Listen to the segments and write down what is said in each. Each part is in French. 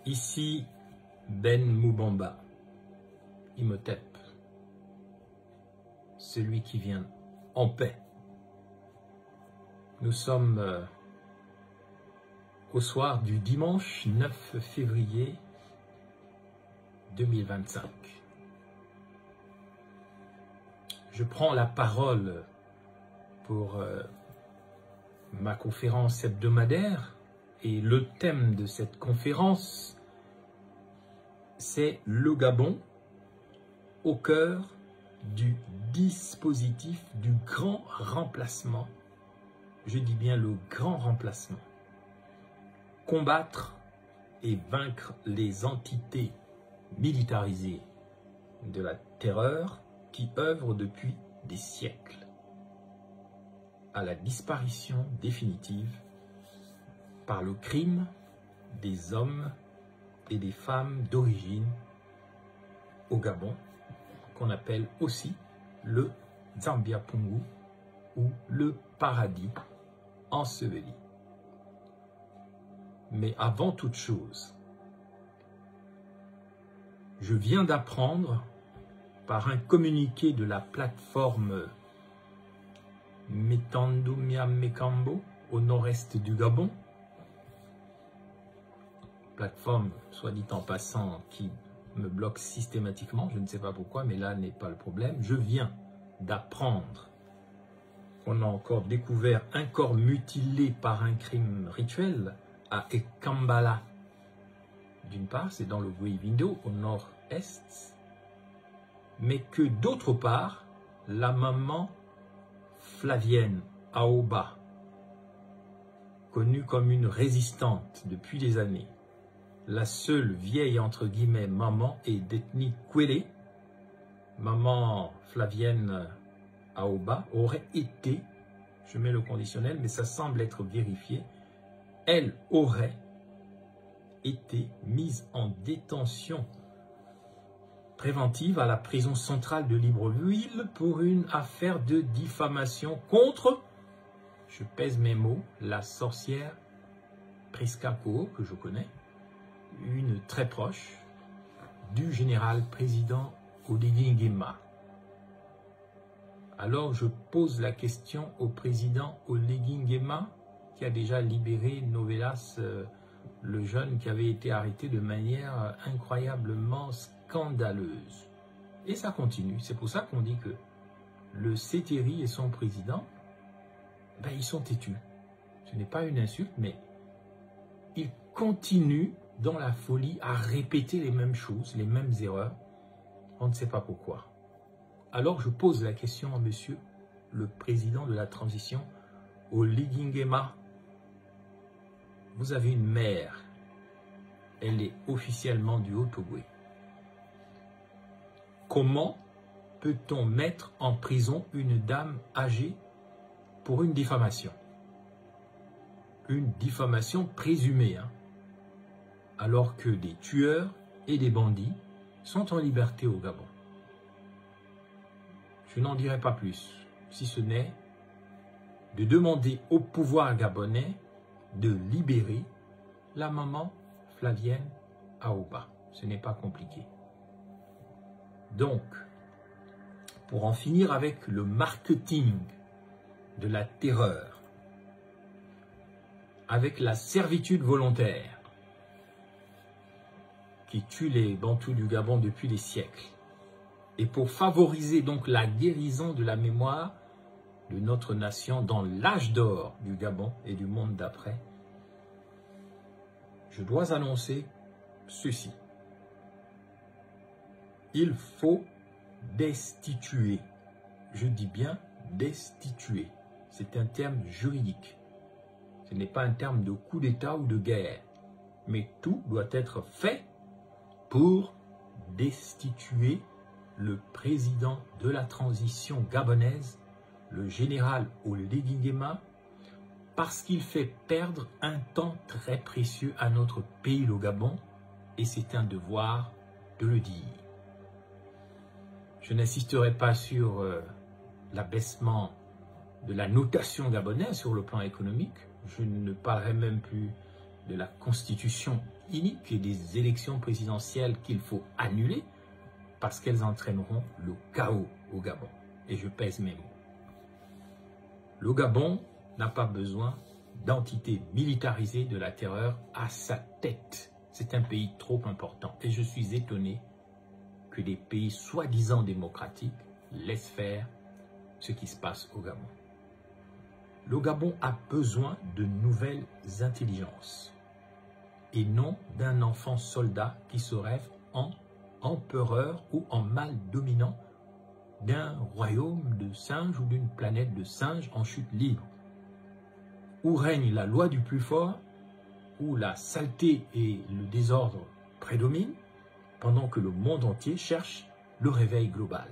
Ici Ben Moubamba, Imhotep, celui qui vient en paix. Nous sommes au soir du dimanche 9 février 2025. Je prends la parole pour ma conférence hebdomadaire et le thème de cette conférence, c'est le Gabon au cœur du dispositif du grand remplacement. Je dis bien le grand remplacement. Combattre et vaincre les entités militarisées de la terreur qui œuvrent depuis des siècles à la disparition définitive par le crime des hommes et des femmes d'origine au Gabon, qu'on appelle aussi le Zambia Pungu ou le paradis enseveli. Mais avant toute chose, je viens d'apprendre par un communiqué de la plateforme Metandumia Mekambo au nord-est du Gabon, plateforme, soit dit en passant, qui me bloque systématiquement, je ne sais pas pourquoi, mais là n'est pas le problème. Je viens d'apprendre qu'on a encore découvert un corps mutilé par un crime rituel à Ekambala. D'une part, c'est dans le Gouivindo, au nord-est, mais que d'autre part, la maman Flavienne Aoba, connue comme une résistante depuis des années, la seule vieille entre guillemets maman est d'ethnie Kwele, maman Flavienne Aoba aurait été, je mets le conditionnel, mais ça semble être vérifié, elle aurait été mise en détention préventive à la prison centrale de Libreville pour une affaire de diffamation contre, je pèse mes mots, la sorcière Priska Ko, que je connais, une très proche du général président Oligui Nguema. Alors je pose la question au président Oligui Nguema, qui a déjà libéré Novelas, le jeune qui avait été arrêté de manière incroyablement scandaleuse. Et ça continue. C'est pour ça qu'on dit que le CETERI et son président, ben, ils sont têtus. Ce n'est pas une insulte, mais ils continuent dans la folie à répéter les mêmes choses, les mêmes erreurs. On ne sait pas pourquoi. Alors je pose la question à monsieur le président de la transition, Oligui Nguema. Vous avez une mère, elle est officiellement du Haut-Togo. Comment peut-on mettre en prison une dame âgée pour une diffamation? Une diffamation présumée, hein, alors que des tueurs et des bandits sont en liberté au Gabon. Je n'en dirai pas plus, si ce n'est de demander au pouvoir gabonais de libérer la maman Flavienne Aoba. Ce n'est pas compliqué. Donc, pour en finir avec le marketing de la terreur, avec la servitude volontaire qui tue les Bantous du Gabon depuis des siècles, et pour favoriser donc la guérison de la mémoire de notre nation dans l'âge d'or du Gabon et du monde d'après, je dois annoncer ceci. Il faut destituer. Je dis bien destituer. C'est un terme juridique. Ce n'est pas un terme de coup d'État ou de guerre. Mais tout doit être fait pour destituer le président de la transition gabonaise, le général Oligui Nguema, parce qu'il fait perdre un temps très précieux à notre pays, le Gabon, et c'est un devoir de le dire. Je n'insisterai pas sur l'abaissement de la notation gabonaise sur le plan économique. Je ne parlerai même plus de la constitution iniques et des élections présidentielles qu'il faut annuler parce qu'elles entraîneront le chaos au Gabon. Et je pèse mes mots. Le Gabon n'a pas besoin d'entités militarisées de la terreur à sa tête. C'est un pays trop important. Et je suis étonné que des pays soi-disant démocratiques laissent faire ce qui se passe au Gabon. Le Gabon a besoin de nouvelles intelligences et non d'un enfant soldat qui se rêve en empereur ou en mâle dominant d'un royaume de singes ou d'une planète de singes en chute libre, où règne la loi du plus fort, où la saleté et le désordre prédominent, pendant que le monde entier cherche le réveil global.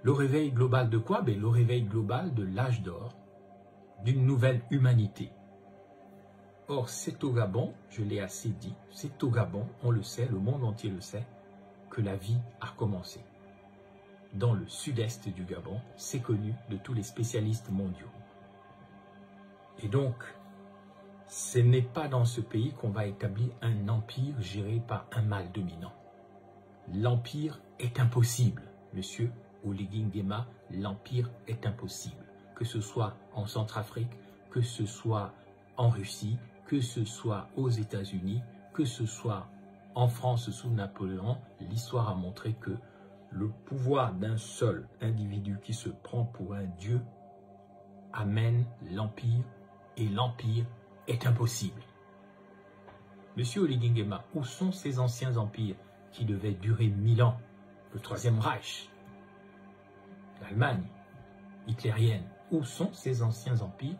Le réveil global de quoi? Le réveil global de l'âge d'or, d'une nouvelle humanité. Or, c'est au Gabon, je l'ai assez dit, c'est au Gabon, on le sait, le monde entier le sait, que la vie a commencé. Dans le sud-est du Gabon, c'est connu de tous les spécialistes mondiaux. Et donc, ce n'est pas dans ce pays qu'on va établir un empire géré par un mâle dominant. L'empire est impossible, monsieur Oligui Nguema, l'empire est impossible. Que ce soit en Centrafrique, que ce soit en Russie, que ce soit aux États-Unis, que ce soit en France sous Napoléon, l'histoire a montré que le pouvoir d'un seul individu qui se prend pour un dieu amène l'empire et l'empire est impossible. Monsieur Oligui Nguema, où sont ces anciens empires qui devaient durer 1000 ans? Le Troisième Reich, l'Allemagne hitlérienne, où sont ces anciens empires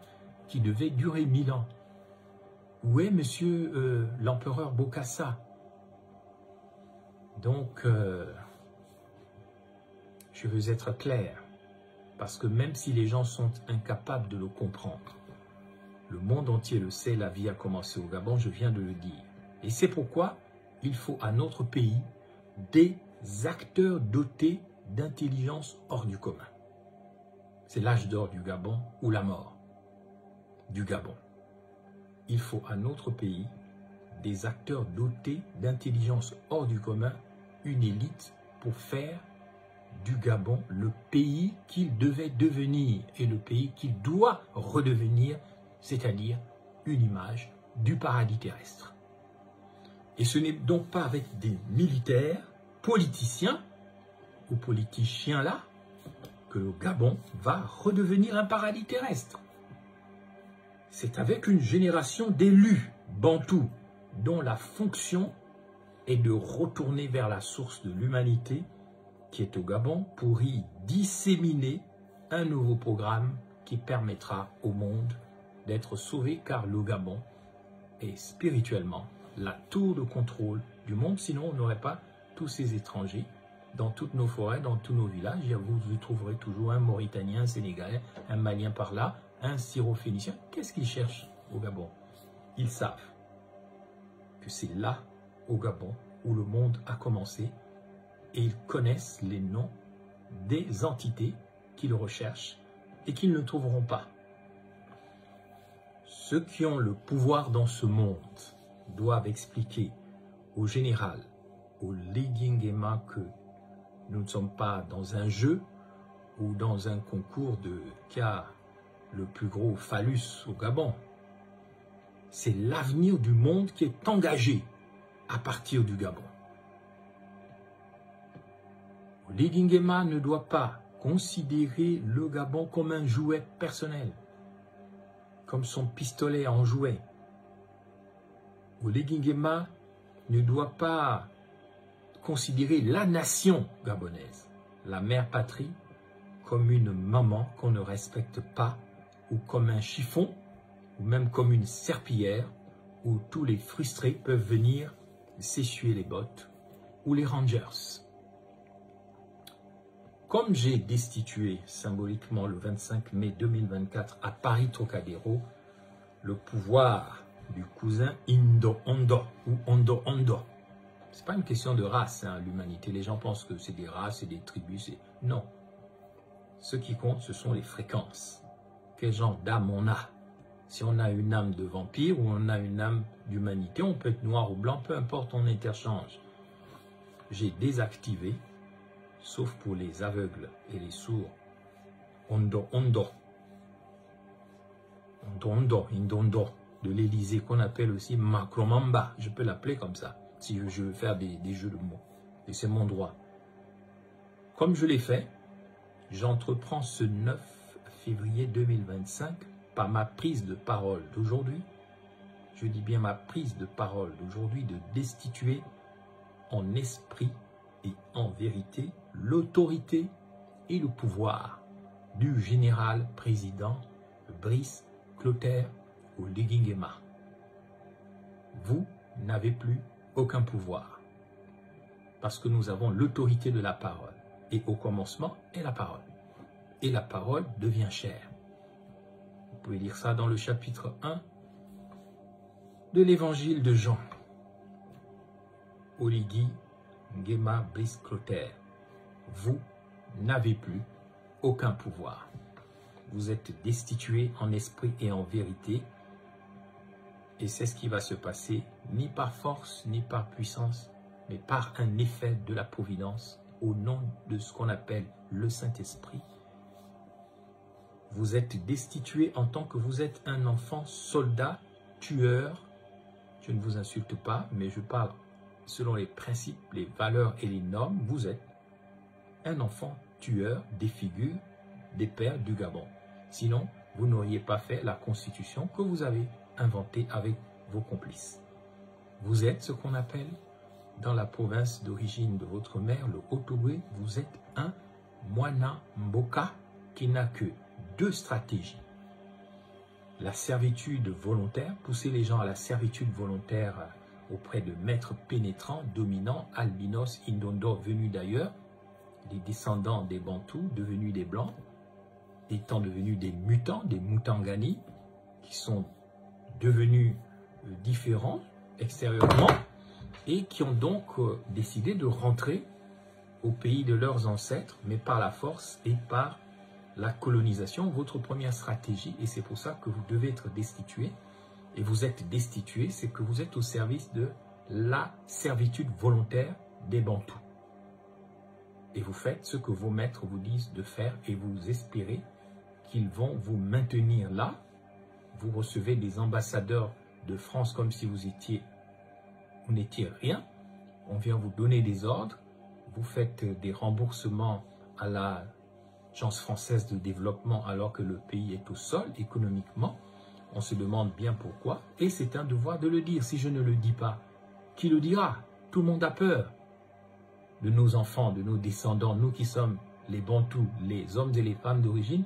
qui devaient durer 1000 ans? Où est monsieur l'empereur Bokassa? Donc, je veux être clair, parce que même si les gens sont incapables de le comprendre, le monde entier le sait, la vie a commencé au Gabon, je viens de le dire. Et c'est pourquoi il faut à notre pays des acteurs dotés d'intelligence hors du commun. C'est l'âge d'or du Gabon ou la mort du Gabon. Il faut à notre pays des acteurs dotés d'intelligence hors du commun, une élite pour faire du Gabon le pays qu'il devait devenir et le pays qu'il doit redevenir, c'est-à-dire une image du paradis terrestre. Et ce n'est donc pas avec des militaires, politiciens ou politiciens là que le Gabon va redevenir un paradis terrestre. C'est avec une génération d'élus bantous dont la fonction est de retourner vers la source de l'humanité qui est au Gabon pour y disséminer un nouveau programme qui permettra au monde d'être sauvé, car le Gabon est spirituellement la tour de contrôle du monde. Sinon, on n'aurait pas tous ces étrangers dans toutes nos forêts, dans tous nos villages. Vous y trouverez toujours un Mauritanien, un Sénégalais, un Malien par là, un Syro-Phénicien. Qu'est-ce qu'ils cherchent au Gabon? Ils savent que c'est là, au Gabon, où le monde a commencé, et ils connaissent les noms des entités qu'ils recherchent et qu'ils ne trouveront pas. Ceux qui ont le pouvoir dans ce monde doivent expliquer au général, au Oligui Nguema, que nous ne sommes pas dans un jeu ou dans un concours de qui a le plus gros phallus au Gabon. C'est l'avenir du monde qui est engagé à partir du Gabon. Oligui Nguema ne doit pas considérer le Gabon comme un jouet personnel, comme son pistolet en jouet. Oligui Nguema ne doit pas considérer la nation gabonaise, la mère patrie, comme une maman qu'on ne respecte pas, ou comme un chiffon, ou même comme une serpillière, où tous les frustrés peuvent venir s'essuyer les bottes, ou les rangers. Comme j'ai destitué symboliquement le 25 mai 2024 à Paris-Trocadéro le pouvoir du cousin Indo-Ondo ou Ondo-Ondo. Ce n'est pas une question de race, hein, l'humanité. Les gens pensent que c'est des races et des tribus. Non. Ce qui compte, ce sont les fréquences. Quel genre d'âme on a? Si on a une âme de vampire ou on a une âme d'humanité, on peut être noir ou blanc, peu importe, on interchange. J'ai désactivé, sauf pour les aveugles et les sourds, Ondo, de l'Élysée, qu'on appelle aussi Macromamba. Je peux l'appeler comme ça, si je veux faire des jeux de mots. Et c'est mon droit. Comme je l'ai fait, j'entreprends ce 9 février 2025 par ma prise de parole d'aujourd'hui. Je dis bien ma prise de parole d'aujourd'hui, de destituer en esprit et en vérité l'autorité et le pouvoir du général président Brice Clotaire Oligui Nguema. Vous n'avez plus aucun pouvoir parce que nous avons l'autorité de la parole. Et au commencement est la parole. Et la parole devient chair. Vous pouvez lire ça dans le chapitre 1 de l'évangile de Jean. Oligui Nguema Brice Clotaire, vous n'avez plus aucun pouvoir. Vous êtes destitué en esprit et en vérité. Et c'est ce qui va se passer, ni par force, ni par puissance, mais par un effet de la providence, au nom de ce qu'on appelle le Saint-Esprit. Vous êtes destitué en tant que vous êtes un enfant soldat, tueur. Je ne vous insulte pas, mais je parle selon les principes, les valeurs et les normes. Vous êtes un enfant tueur des figures des pères du Gabon. Sinon, vous n'auriez pas fait la constitution que vous avez inventée avec vos complices. Vous êtes ce qu'on appelle, dans la province d'origine de votre mère, le Haut-Ogooué, vous êtes un Mwana Mboka qui n'a que deux stratégies. La servitude volontaire, pousser les gens à la servitude volontaire auprès de maîtres pénétrants, dominants, albinos, indondo venus d'ailleurs, les descendants des Bantous devenus des Blancs, étant devenus des mutants, des Mutangani, qui sont devenus différents extérieurement et qui ont donc décidé de rentrer au pays de leurs ancêtres, mais par la force et par la colonisation, votre première stratégie, et c'est pour ça que vous devez être destitué, et vous êtes destitué, c'est que vous êtes au service de la servitude volontaire des Bantous. Et vous faites ce que vos maîtres vous disent de faire, et vous espérez qu'ils vont vous maintenir là. Vous recevez des ambassadeurs de France comme si vous n'étiez rien. On vient vous donner des ordres, vous faites des remboursements à la Agence française de développement alors que le pays est au sol économiquement. On se demande bien pourquoi. Et c'est un devoir de le dire. Si je ne le dis pas, qui le dira? Tout le monde a peur de nos enfants, de nos descendants. Nous qui sommes les Bantous, les hommes et les femmes d'origine,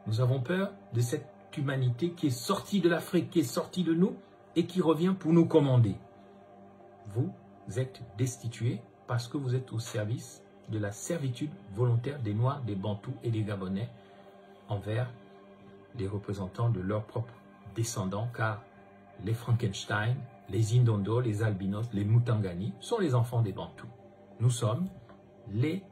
nous avons peur de cette humanité qui est sortie de l'Afrique, qui est sortie de nous et qui revient pour nous commander. Vous êtes destitués parce que vous êtes au service de la servitude volontaire des Noirs, des Bantous et des Gabonais envers les représentants de leurs propres descendants, car les Frankenstein, les Indondo, les Albinos, les Mutangani sont les enfants des Bantous. Nous sommes les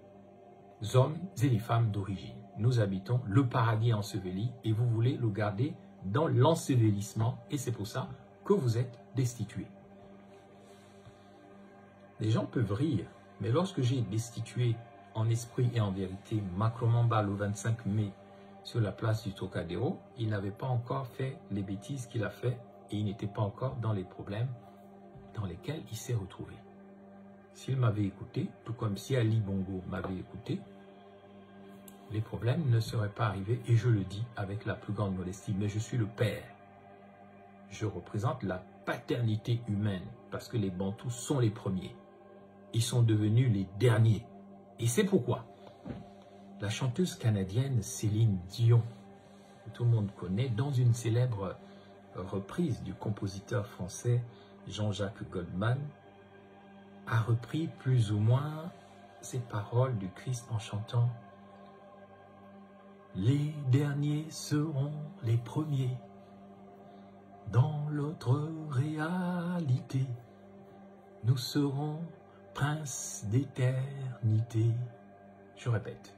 hommes et les femmes d'origine. Nous habitons le paradis enseveli et vous voulez le garder dans l'ensevelissement et c'est pour ça que vous êtes destitués. Les gens peuvent rire, mais lorsque j'ai destitué en esprit et en vérité Macromamba le 25 mai sur la place du Trocadéro, il n'avait pas encore fait les bêtises qu'il a fait et il n'était pas encore dans les problèmes dans lesquels il s'est retrouvé. S'il m'avait écouté, tout comme si Ali Bongo m'avait écouté, les problèmes ne seraient pas arrivés et je le dis avec la plus grande modestie, mais je suis le père. Je représente la paternité humaine parce que les Bantous sont les premiers. Ils sont devenus les derniers. Et c'est pourquoi la chanteuse canadienne Céline Dion, que tout le monde connaît, dans une célèbre reprise du compositeur français Jean-Jacques Goldman, a repris plus ou moins ces paroles du Christ en chantant « Les derniers seront les premiers dans l'autre réalité. Nous serons princes d'éternité. » Je répète,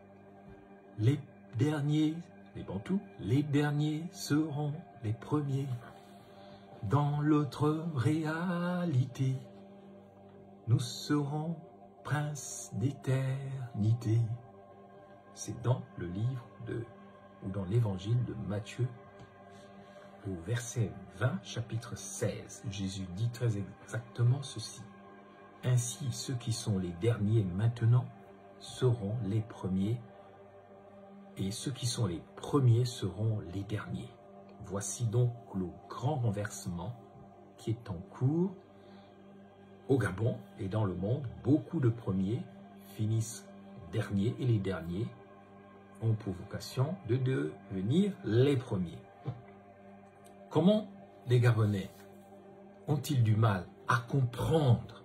les derniers les Bantous, les derniers seront les premiers. Dans l'autre réalité, nous serons princes d'éternité. C'est dans le livre ou dans l'évangile de Matthieu, au verset 20, chapitre 16. Jésus dit très exactement ceci. Ainsi, ceux qui sont les derniers maintenant seront les premiers, et ceux qui sont les premiers seront les derniers. Voici donc le grand renversement qui est en cours au Gabon et dans le monde. Beaucoup de premiers finissent derniers et les derniers ont pour vocation de devenir les premiers. Comment les Gabonais ont-ils du mal à comprendre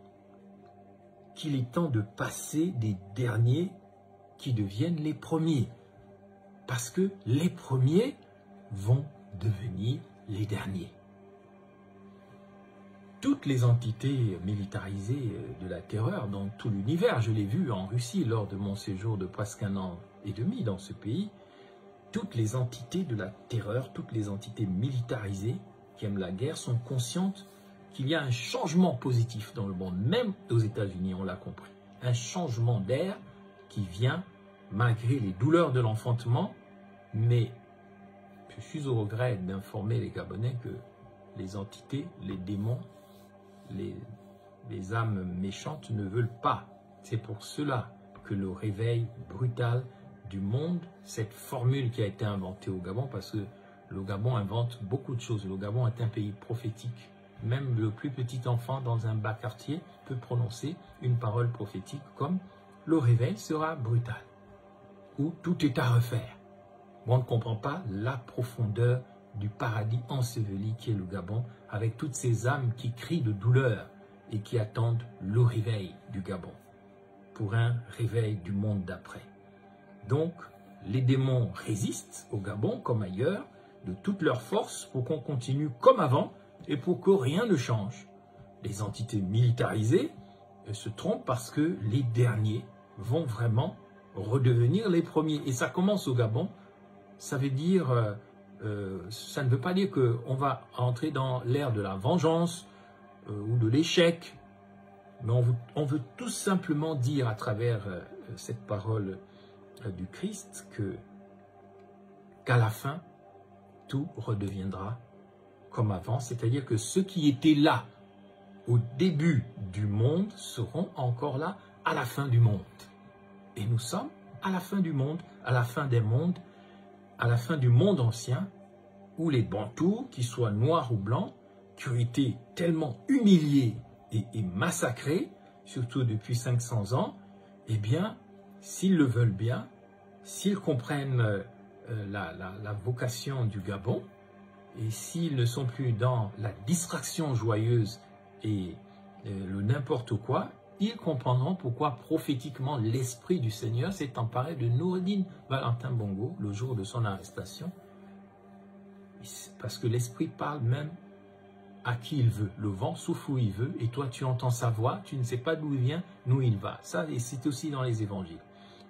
qu'il est temps de passer des derniers qui deviennent les premiers? Parce que les premiers vont devenir les derniers. Toutes les entités militarisées de la terreur dans tout l'univers, je l'ai vu en Russie lors de mon séjour de presque 1 an et demi dans ce pays, toutes les entités de la terreur, toutes les entités militarisées qui aiment la guerre sont conscientes qu'il y a un changement positif dans le monde, même aux États-Unis, on l'a compris. Un changement d'air qui vient malgré les douleurs de l'enfantement, mais je suis au regret d'informer les Gabonais que les entités, les démons, les âmes méchantes ne veulent pas. C'est pour cela que le réveil brutal du monde, cette formule qui a été inventée au Gabon, parce que le Gabon invente beaucoup de choses. Le Gabon est un pays prophétique. Même le plus petit enfant dans un bas quartier peut prononcer une parole prophétique comme « le réveil sera brutal » ou « tout est à refaire ». On ne comprend pas la profondeur du paradis enseveli qui est le Gabon, avec toutes ces âmes qui crient de douleur et qui attendent le réveil du Gabon pour un réveil du monde d'après. Donc, les démons résistent au Gabon comme ailleurs de toute leur force pour qu'on continue comme avant et pour que rien ne change. Les entités militarisées se trompent parce que les derniers vont vraiment redevenir les premiers. Et ça commence au Gabon. Ça veut dire, ça ne veut pas dire qu'on va entrer dans l'ère de la vengeance ou de l'échec. Mais on veut tout simplement dire à travers cette parole du Christ qu'à la fin, tout redeviendra comme avant. C'est-à-dire que ceux qui étaient là au début du monde seront encore là à la fin du monde. Et nous sommes à la fin du monde, à la fin des mondes, à la fin du monde ancien, où les Bantous, qu'ils soient noirs ou blancs, qui ont été tellement humiliés et massacrés, surtout depuis 500 ans, eh bien, s'ils le veulent bien, s'ils comprennent la vocation du Gabon, et s'ils ne sont plus dans la distraction joyeuse et le n'importe quoi, ils comprendront pourquoi prophétiquement l'Esprit du Seigneur s'est emparé de Noureddin Valentin Bongo le jour de son arrestation. Parce que l'Esprit parle même à qui il veut. Le vent souffle où il veut et toi tu entends sa voix, tu ne sais pas d'où il vient, d'où il va. Ça, c'est aussi dans les évangiles.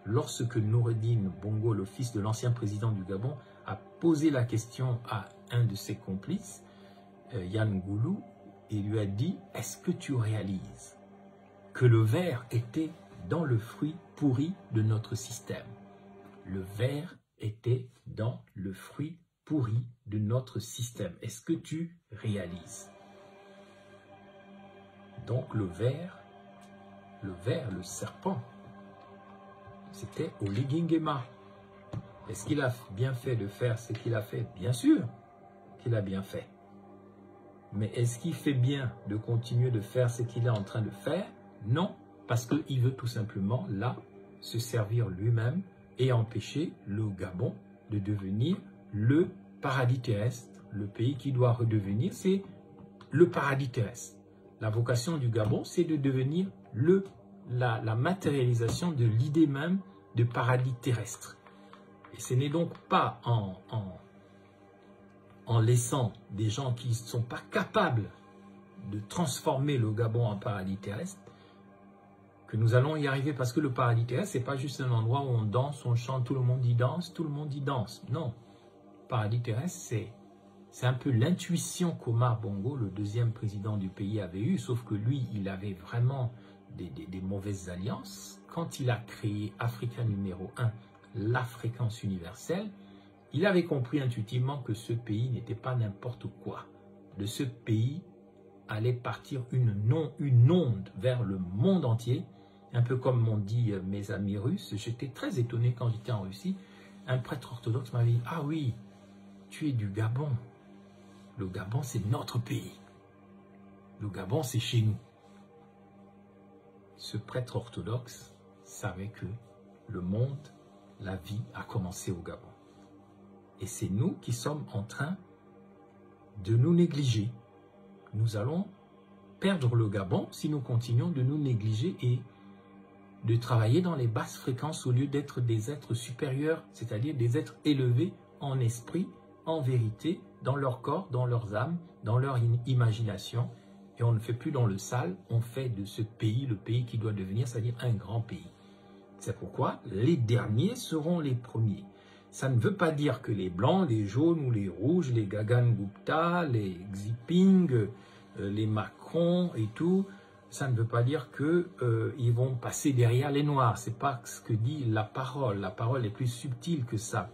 Lorsque Noureddin Bongo, le fils de l'ancien président du Gabon, a posé la question à un de ses complices, Yann Goulou, il lui a dit « Est-ce que tu réalises que le ver était dans le fruit pourri de notre système ?» Le ver était dans le fruit pourri de notre système. Est-ce que tu réalises? Donc le ver, le serpent, c'était Oligingema. Est-ce qu'il a bien fait de faire ce qu'il a fait? Bien sûr qu'il a bien fait. Mais est-ce qu'il fait bien de continuer de faire ce qu'il est en train de faire? Non, parce qu'il veut tout simplement, là, se servir lui-même et empêcher le Gabon de devenir le paradis terrestre. Le pays qui doit redevenir, c'est le paradis terrestre. La vocation du Gabon, c'est de devenir la matérialisation de l'idée même de paradis terrestre. Et ce n'est donc pas en laissant des gens qui ne sont pas capables de transformer le Gabon en paradis terrestre que nous allons y arriver, parce que le paradis terrestre, ce n'est pas juste un endroit où on danse, on chante, tout le monde y danse, tout le monde y danse. Non, paradis terrestre, c'est un peu l'intuition qu'Omar Bongo, le deuxième président du pays, avait eue, sauf que lui, il avait vraiment des mauvaises alliances. Quand il a créé Africa numéro 1, la fréquence universelle, il avait compris intuitivement que ce pays n'était pas n'importe quoi. De ce pays allait partir une onde vers le monde entier, un peu comme m'ont dit mes amis russes. J'étais très étonné quand j'étais en Russie. Un prêtre orthodoxe m'avait dit « Ah oui, tu es du Gabon. Le Gabon, c'est notre pays. Le Gabon, c'est chez nous. » Ce prêtre orthodoxe savait que le monde, la vie a commencé au Gabon. Et c'est nous qui sommes en train de nous négliger. Nous allons perdre le Gabon si nous continuons de nous négliger et de travailler dans les basses fréquences au lieu d'être des êtres supérieurs, c'est-à-dire des êtres élevés en esprit, en vérité, dans leur corps, dans leurs âmes, dans leur imagination. Et on ne fait plus dans le sale, on fait de ce pays le pays qui doit devenir, c'est-à-dire un grand pays. C'est pourquoi les derniers seront les premiers. Ça ne veut pas dire que les blancs, les jaunes ou les rouges, les Gagan Gupta, les Xi Jinping, les Macron et tout, ça ne veut pas dire qu'ils vont passer derrière les noirs. Ce n'est pas ce que dit la parole. La parole est plus subtile que ça.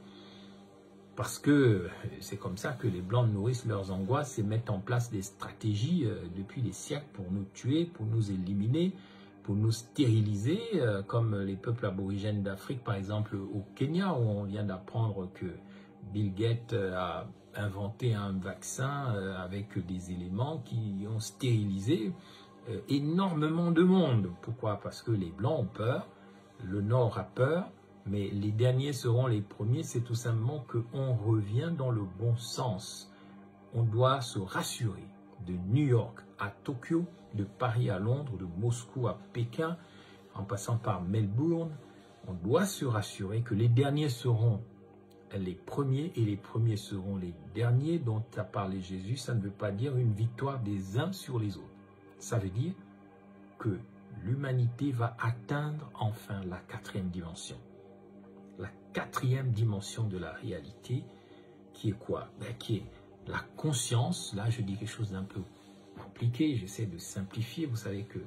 Parce que c'est comme ça que les blancs nourrissent leurs angoisses et mettent en place des stratégies depuis des siècles pour nous tuer, pour nous éliminer, pour nous stériliser, comme les peuples aborigènes d'Afrique, par exemple au Kenya, où on vient d'apprendre que Bill Gates a inventé un vaccin avec des éléments qui ont stérilisé énormément de monde. Pourquoi? Parce que les Blancs ont peur, le Nord a peur, mais les derniers seront les premiers. C'est tout simplement qu'on revient dans le bon sens. On doit se rassurer de New York à Tokyo, de Paris à Londres, de Moscou à Pékin, en passant par Melbourne. On doit se rassurer que les derniers seront les premiers et les premiers seront les derniers dont a parlé Jésus. Ça ne veut pas dire une victoire des uns sur les autres. Ça veut dire que l'humanité va atteindre enfin la 4e dimension. La 4e dimension de la réalité, qui est quoi? Qui est la conscience. Là, je dis quelque chose d'un peu compliqué, j'essaie de simplifier. Vous savez que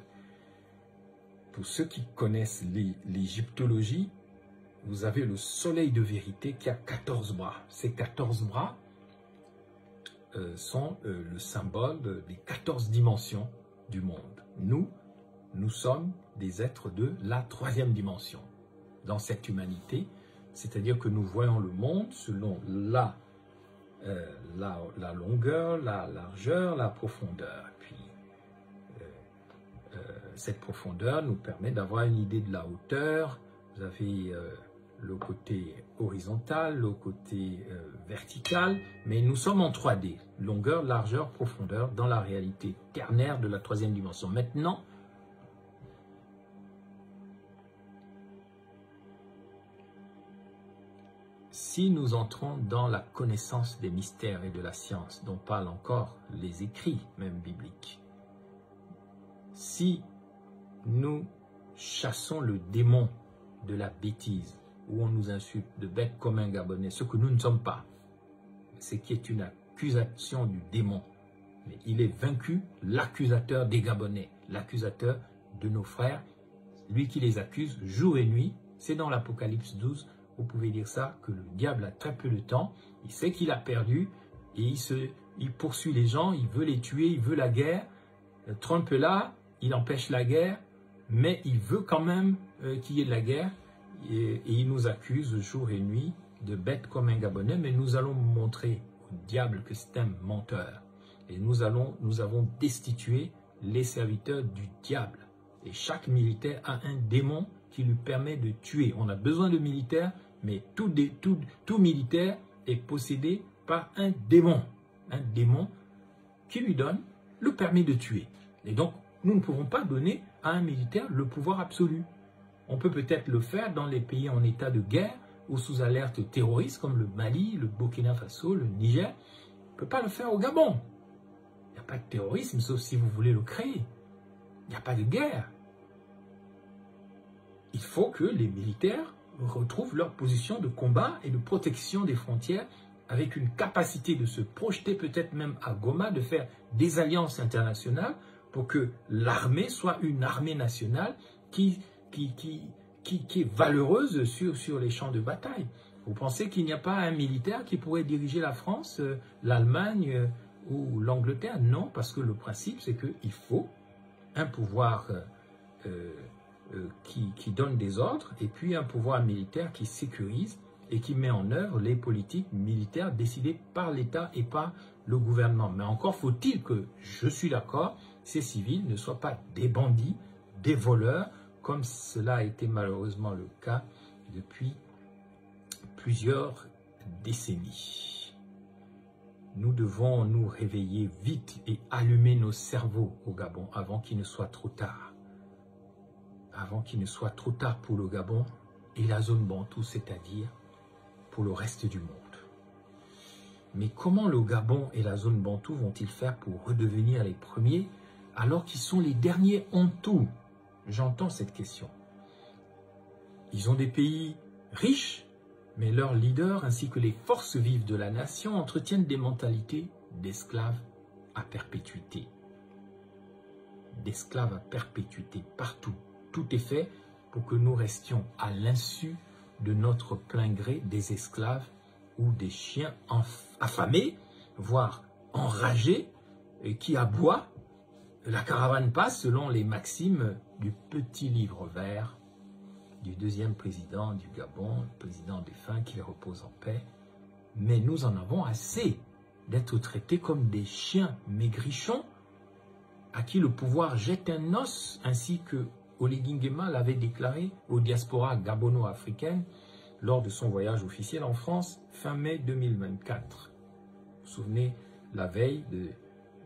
pour ceux qui connaissent l'égyptologie, vous avez le soleil de vérité qui a 14 bras. Ces 14 bras sont le symbole des 14 dimensions du monde. Nous sommes des êtres de la 3e dimension dans cette humanité, c'est-à-dire que nous voyons le monde selon la longueur, la largeur, la profondeur. Puis cette profondeur nous permet d'avoir une idée de la hauteur. Vous avez le côté horizontal, le côté vertical, mais nous sommes en 3D, longueur, largeur, profondeur, dans la réalité ternaire de la 3e dimension. Maintenant, si nous entrons dans la connaissance des mystères et de la science, dont parlent encore les écrits, même bibliques, si nous chassons le démon de la bêtise, où on nous insulte de bêtes comme un Gabonais, ce que nous ne sommes pas, ce qui est une accusation du démon. Mais il est vaincu, l'accusateur des Gabonais, l'accusateur de nos frères, lui qui les accuse jour et nuit. C'est dans l'Apocalypse 12, vous pouvez dire ça, que le diable a très peu de temps, il sait qu'il a perdu, et il poursuit les gens, il veut les tuer, il veut la guerre. Trump est là, il empêche la guerre, mais il veut quand même qu'il y ait de la guerre. Et il nous accuse jour et nuit de bêtes comme un Gabonais, mais nous allons montrer au diable que c'est un menteur. Et nous avons destitué les serviteurs du diable. Et chaque militaire a un démon qui lui permet de tuer. On a besoin de militaires, mais tout militaire est possédé par un démon qui lui donne le permis de tuer. Et donc, nous ne pouvons pas donner à un militaire le pouvoir absolu. On peut peut-être le faire dans les pays en état de guerre ou sous alerte terroriste comme le Mali, le Burkina Faso, le Niger. On ne peut pas le faire au Gabon. Il n'y a pas de terrorisme, sauf si vous voulez le créer. Il n'y a pas de guerre. Il faut que les militaires retrouvent leur position de combat et de protection des frontières avec une capacité de se projeter peut-être même à Goma, de faire des alliances internationales pour que l'armée soit une armée nationale qui est valeureuse sur les champs de bataille. Vous pensez qu'il n'y a pas un militaire qui pourrait diriger la France, l'Allemagne ou l'Angleterre? Non, parce que le principe, c'est qu'il faut un pouvoir qui donne des ordres et puis un pouvoir militaire qui sécurise et qui met en œuvre les politiques militaires décidées par l'État et par le gouvernement. Mais encore faut-il que, je suis d'accord, ces civils ne soient pas des bandits, des voleurs, comme cela a été malheureusement le cas depuis plusieurs décennies. Nous devons nous réveiller vite et allumer nos cerveaux au Gabon avant qu'il ne soit trop tard. Avant qu'il ne soit trop tard pour le Gabon et la zone bantoue, c'est-à-dire pour le reste du monde. Mais comment le Gabon et la zone bantoue vont-ils faire pour redevenir les premiers alors qu'ils sont les derniers en tout? J'entends cette question. Ils ont des pays riches, mais leurs leaders ainsi que les forces vives de la nation entretiennent des mentalités d'esclaves à perpétuité. D'esclaves à perpétuité partout. Tout est fait pour que nous restions à l'insu de notre plein gré des esclaves ou des chiens affamés, voire enragés, et qui aboient. La caravane passe selon les maximes du petit livre vert du deuxième président du Gabon, le président défunt, qu'il repose en paix. Mais nous en avons assez d'être traités comme des chiens maigrichons à qui le pouvoir jette un os, ainsi que Oligui Nguema l'avait déclaré aux diasporas gabono-africaines lors de son voyage officiel en France, fin mai 2024. Vous vous souvenez, la veille de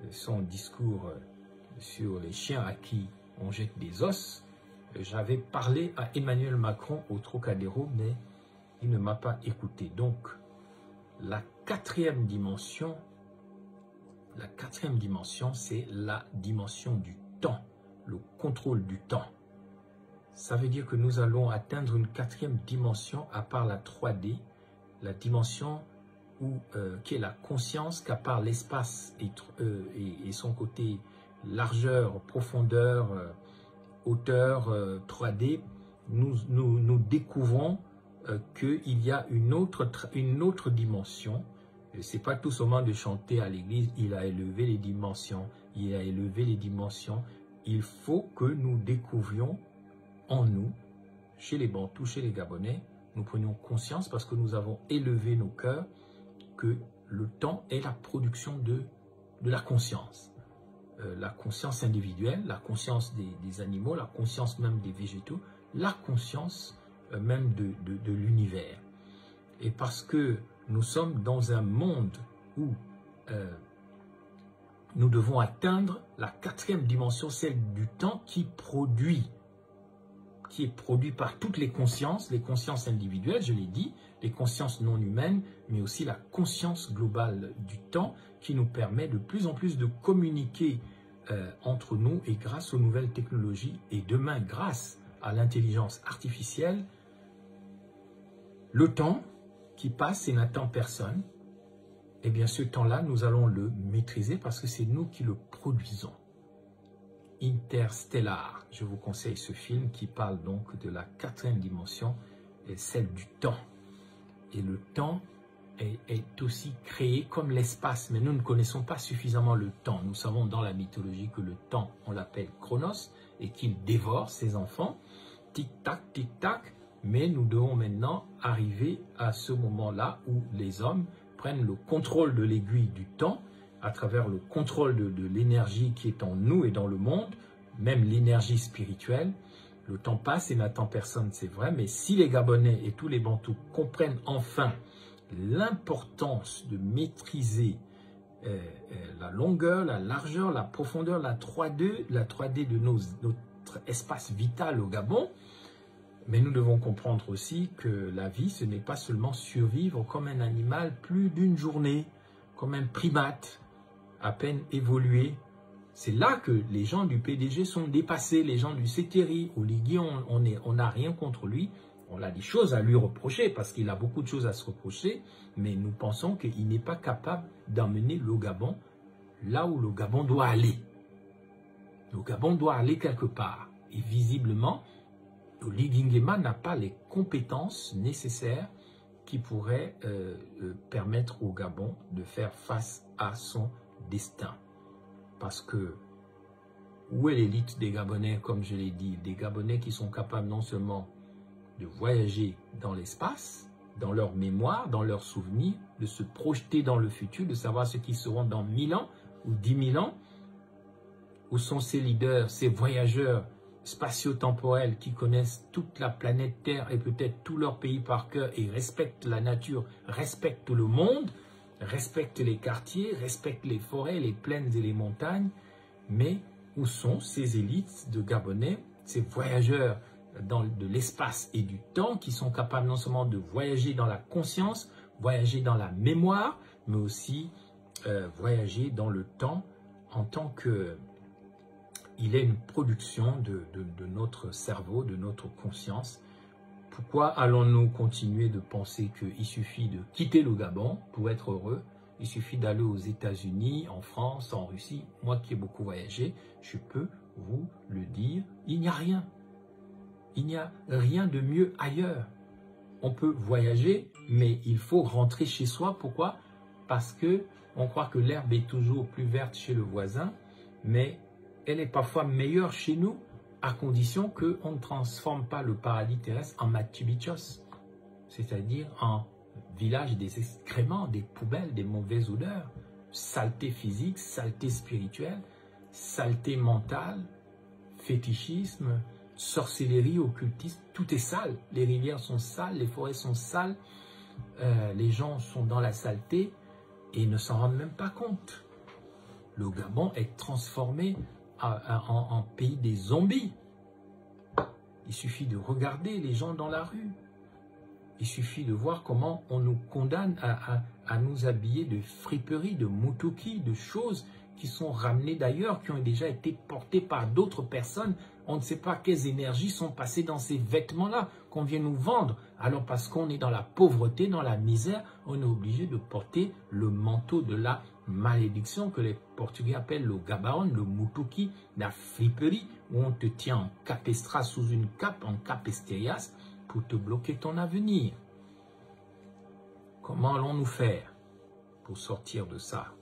son discours sur les chiens à qui on jette des os, j'avais parlé à Emmanuel Macron au Trocadéro, mais il ne m'a pas écouté. Donc, la quatrième dimension, c'est la dimension du temps, le contrôle du temps. Ça veut dire que nous allons atteindre une quatrième dimension à part la 3D, la dimension qui est la conscience qu'à part l'espace et son côté largeur, profondeur, hauteur 3D, nous découvrons qu'il y a une autre dimension. Ce n'est pas tout seulement de chanter à l'église, il a élevé les dimensions, il a élevé les dimensions. Il faut que nous découvrions en nous, chez les Bantous, chez les Gabonais, nous prenions conscience parce que nous avons élevé nos cœurs que le temps est la production de la conscience. La conscience individuelle, la conscience des animaux, la conscience même des végétaux, la conscience même de l'univers. Et parce que nous sommes dans un monde où nous devons atteindre la quatrième dimension, celle du temps qui est produit par toutes les consciences individuelles, je l'ai dit, les consciences non humaines, mais aussi la conscience globale du temps qui nous permet de plus en plus de communiquer entre nous et grâce aux nouvelles technologies et demain grâce à l'intelligence artificielle, le temps qui passe et n'attend personne, eh bien ce temps-là, nous allons le maîtriser parce que c'est nous qui le produisons. Interstellar, je vous conseille ce film qui parle donc de la quatrième dimension, et celle du temps. Et le temps est aussi créé comme l'espace, mais nous ne connaissons pas suffisamment le temps. Nous savons dans la mythologie que le temps, on l'appelle Chronos, et qu'il dévore ses enfants, tic-tac, tic-tac, mais nous devons maintenant arriver à ce moment-là où les hommes prennent le contrôle de l'aiguille du temps, à travers le contrôle de l'énergie qui est en nous et dans le monde, même l'énergie spirituelle. Le temps passe et n'attend personne, c'est vrai, mais si les Gabonais et tous les Bantous comprennent enfin l'importance de maîtriser la longueur, la largeur, la profondeur, la 3D de notre espace vital au Gabon, mais nous devons comprendre aussi que la vie, ce n'est pas seulement survivre comme un animal plus d'une journée, comme un primate, à peine évolué. C'est là que les gens du PDG sont dépassés, les gens du CTRI, Oligui, on n'a rien contre lui, On a des choses à lui reprocher parce qu'il a beaucoup de choses à se reprocher, mais nous pensons qu'il n'est pas capable d'emmener le Gabon là où le Gabon doit aller. Le Gabon doit aller quelque part. Et visiblement, Oligui Nguema n'a pas les compétences nécessaires qui pourraient permettre au Gabon de faire face à son destin. Parce que où est l'élite des Gabonais, comme je l'ai dit, des Gabonais qui sont capables non seulement de voyager dans l'espace, dans leur mémoire, dans leurs souvenirs, de se projeter dans le futur, de savoir ce qui seront dans 1000 ans ou 10 000 ans. Où sont ces leaders, ces voyageurs spatio-temporels qui connaissent toute la planète Terre et peut-être tout leur pays par cœur et respectent la nature, respectent le monde, respectent les quartiers, respectent les forêts, les plaines et les montagnes. Mais où sont ces élites de Gabonais, ces voyageurs de l'espace et du temps qui sont capables non seulement de voyager dans la conscience, voyager dans la mémoire, mais aussi voyager dans le temps en tant que il est une production de notre cerveau, de notre conscience. Pourquoi allons-nous continuer de penser qu'il suffit de quitter le Gabon pour être heureux? Il suffit d'aller aux États-Unis, en France, en Russie. Moi qui ai beaucoup voyagé, je peux vous le dire, il n'y a rien. Il n'y a rien de mieux ailleurs. On peut voyager, mais il faut rentrer chez soi. Pourquoi? Parce que on croit que l'herbe est toujours plus verte chez le voisin, mais elle est parfois meilleure chez nous, à condition qu'on ne transforme pas le paradis terrestre en Machubichos, c'est-à-dire en village des excréments, des poubelles, des mauvaises odeurs, saleté physique, saleté spirituelle, saleté mentale, fétichisme, sorcellerie, occultisme, tout est sale. Les rivières sont sales, les forêts sont sales, les gens sont dans la saleté et ne s'en rendent même pas compte. Le Gabon est transformé en pays des zombies. Il suffit de regarder les gens dans la rue. Il suffit de voir comment on nous condamne à nous habiller de friperies, de moutouki, de choses qui sont ramenées d'ailleurs, qui ont déjà été portées par d'autres personnes. On ne sait pas quelles énergies sont passées dans ces vêtements-là qu'on vient nous vendre. Alors parce qu'on est dans la pauvreté, dans la misère, on est obligé de porter le manteau de la malédiction que les Portugais appellent le gabaon, le moutouki, la friperie, où on te tient en capestra sous une cape, en capestérias, pour te bloquer ton avenir. Comment allons-nous faire pour sortir de ça?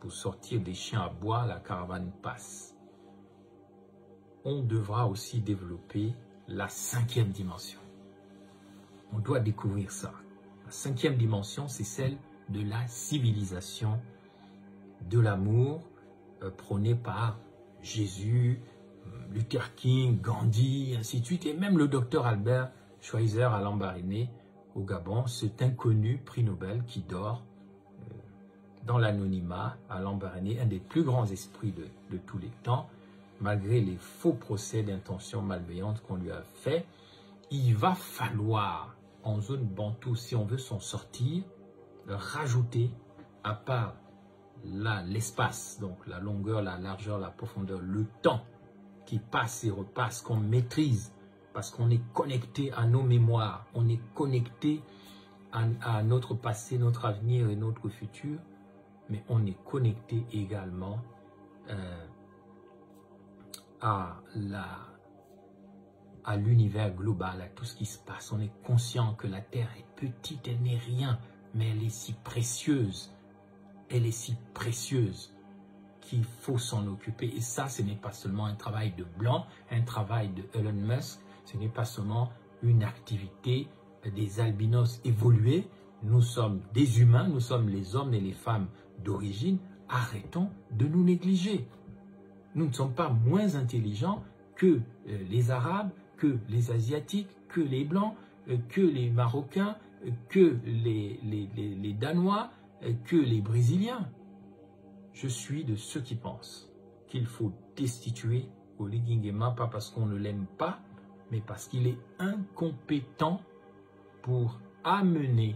Pour sortir des chiens à bois, la caravane passe. On devra aussi développer la 5e dimension. On doit découvrir ça. La 5e dimension, c'est celle de la civilisation, de l'amour prôné par Jésus, Luther King, Gandhi, ainsi de suite, et même le docteur Albert Schweitzer à Lambaréné, au Gabon, cet inconnu prix Nobel qui dort dans l'anonymat à Lambaréné, un des plus grands esprits de tous les temps, malgré les faux procès d'intention malveillante qu'on lui a fait. Il va falloir, en zone bantou, si on veut s'en sortir, rajouter, à part l'espace, donc la longueur, la largeur, la profondeur, le temps qui passe et repasse, qu'on maîtrise, parce qu'on est connecté à nos mémoires, on est connecté à notre passé, notre avenir et notre futur, mais on est connecté également à l'univers global, à tout ce qui se passe. On est conscient que la Terre est petite, elle n'est rien, mais elle est si précieuse. Elle est si précieuse qu'il faut s'en occuper. Et ça, ce n'est pas seulement un travail de blanc, un travail de Elon Musk, ce n'est pas seulement une activité des albinos évolués. Nous sommes des humains, nous sommes les hommes et les femmes d'origine. Arrêtons de nous négliger. Nous ne sommes pas moins intelligents que les Arabes, que les Asiatiques, que les Blancs, que les Marocains, que les Danois, que les Brésiliens. Je suis de ceux qui pensent qu'il faut destituer Oligui Nguema, pas parce qu'on ne l'aime pas, mais parce qu'il est incompétent pour amener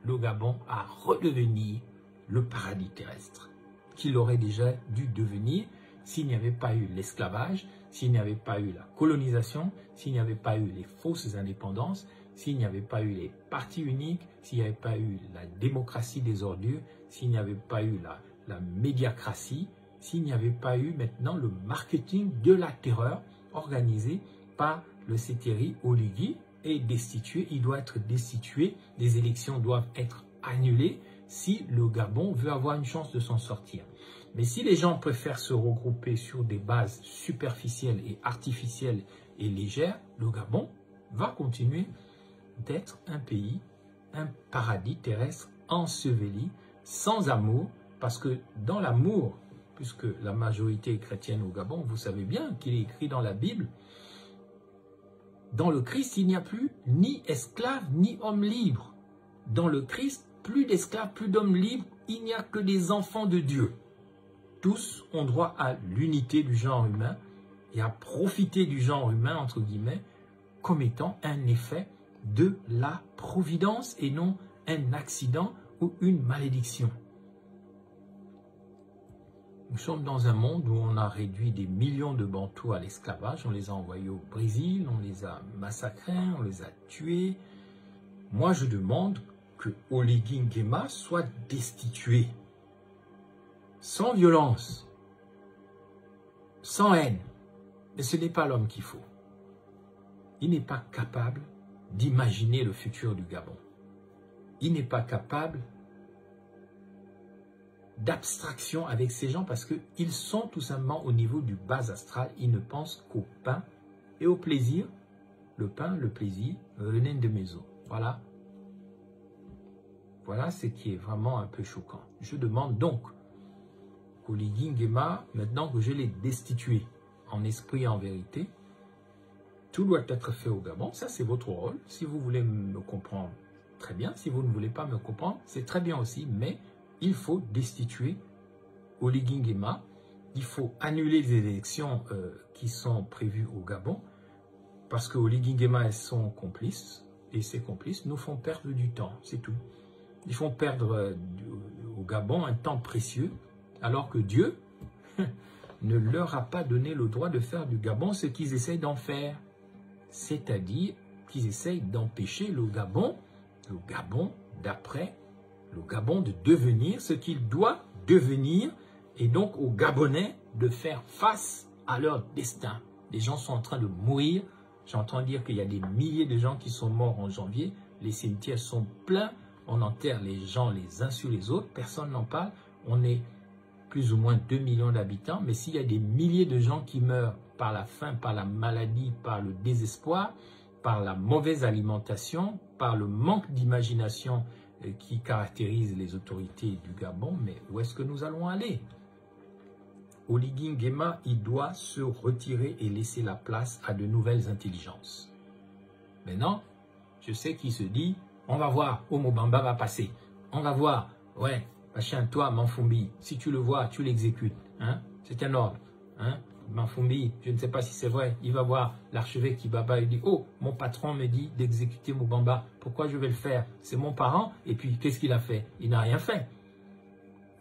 le Gabon à redevenir le paradis terrestre qu'il aurait déjà dû devenir s'il n'y avait pas eu l'esclavage, s'il n'y avait pas eu la colonisation, s'il n'y avait pas eu les fausses indépendances, s'il n'y avait pas eu les partis uniques, s'il n'y avait pas eu la démocratie des ordures, s'il n'y avait pas eu la médiacratie, s'il n'y avait pas eu maintenant le marketing de la terreur organisé par le Sétéri Oligui est destitué, il doit être destitué, les élections doivent être annulées si le Gabon veut avoir une chance de s'en sortir. Mais si les gens préfèrent se regrouper sur des bases superficielles et artificielles et légères, le Gabon va continuer d'être un pays, un paradis terrestre enseveli, sans amour, parce que dans l'amour, puisque la majorité est chrétienne au Gabon, vous savez bien qu'il est écrit dans la Bible, dans le Christ, il n'y a plus ni esclave ni homme libre. Dans le Christ, plus d'esclaves, plus d'hommes libres, il n'y a que des enfants de Dieu. Tous ont droit à l'unité du genre humain et à profiter du genre humain, entre guillemets, comme étant un effet de la providence et non un accident ou une malédiction. Nous sommes dans un monde où on a réduit des millions de Bantous à l'esclavage, on les a envoyés au Brésil, on les a massacrés, on les a tués. Moi, je demande que Oligui Nguema soit destitué, sans violence, sans haine. Mais ce n'est pas l'homme qu'il faut. Il n'est pas capable d'imaginer le futur du Gabon. Il n'est pas capable d'abstraction avec ces gens parce qu'ils sont tout simplement au niveau du bas astral. Ils ne pensent qu'au pain et au plaisir. Le pain, le plaisir, renin de maison. Voilà. Voilà ce qui est vraiment un peu choquant. Je demande donc qu'Oligui Nguema, maintenant que je l'ai destitué en esprit et en vérité, tout doit être fait au Gabon. Ça, c'est votre rôle. Si vous voulez me comprendre, très bien. Si vous ne voulez pas me comprendre, c'est très bien aussi. Mais il faut destituer Oligui Nguema. Il faut annuler les élections qui sont prévues au Gabon. Parce que Oligui Nguema et son complice, et ses complices, nous font perdre du temps. C'est tout. Ils font perdre au Gabon un temps précieux, alors que Dieu ne leur a pas donné le droit de faire du Gabon ce qu'ils essayent d'en faire. C'est-à-dire qu'ils essayent d'empêcher le Gabon d'après, le Gabon de devenir ce qu'il doit devenir, et donc aux Gabonais de faire face à leur destin. Les gens sont en train de mourir. J'entends dire qu'il y a des milliers de gens qui sont morts en janvier. Les cimetières sont pleins. On enterre les gens les uns sur les autres. Personne n'en parle. On est plus ou moins 2 millions d'habitants. Mais s'il y a des milliers de gens qui meurent par la faim, par la maladie, par le désespoir, par la mauvaise alimentation, par le manque d'imagination qui caractérise les autorités du Gabon, mais où est-ce que nous allons aller? Oligui Nguema, il doit se retirer et laisser la place à de nouvelles intelligences. Maintenant, je sais qu'il se dit, on va voir, Omo Bamba va passer. On va voir, ouais, machin, toi, Manfumbi, si tu le vois, tu l'exécutes. Hein? C'est un ordre. Hein? Manfumbi, je ne sais pas si c'est vrai, il va voir l'archevêque Kibaba, il dit, oh, mon patron me dit d'exécuter Moubamba, pourquoi je vais le faire? C'est mon parent, et puis qu'est-ce qu'il a fait? Il n'a rien fait.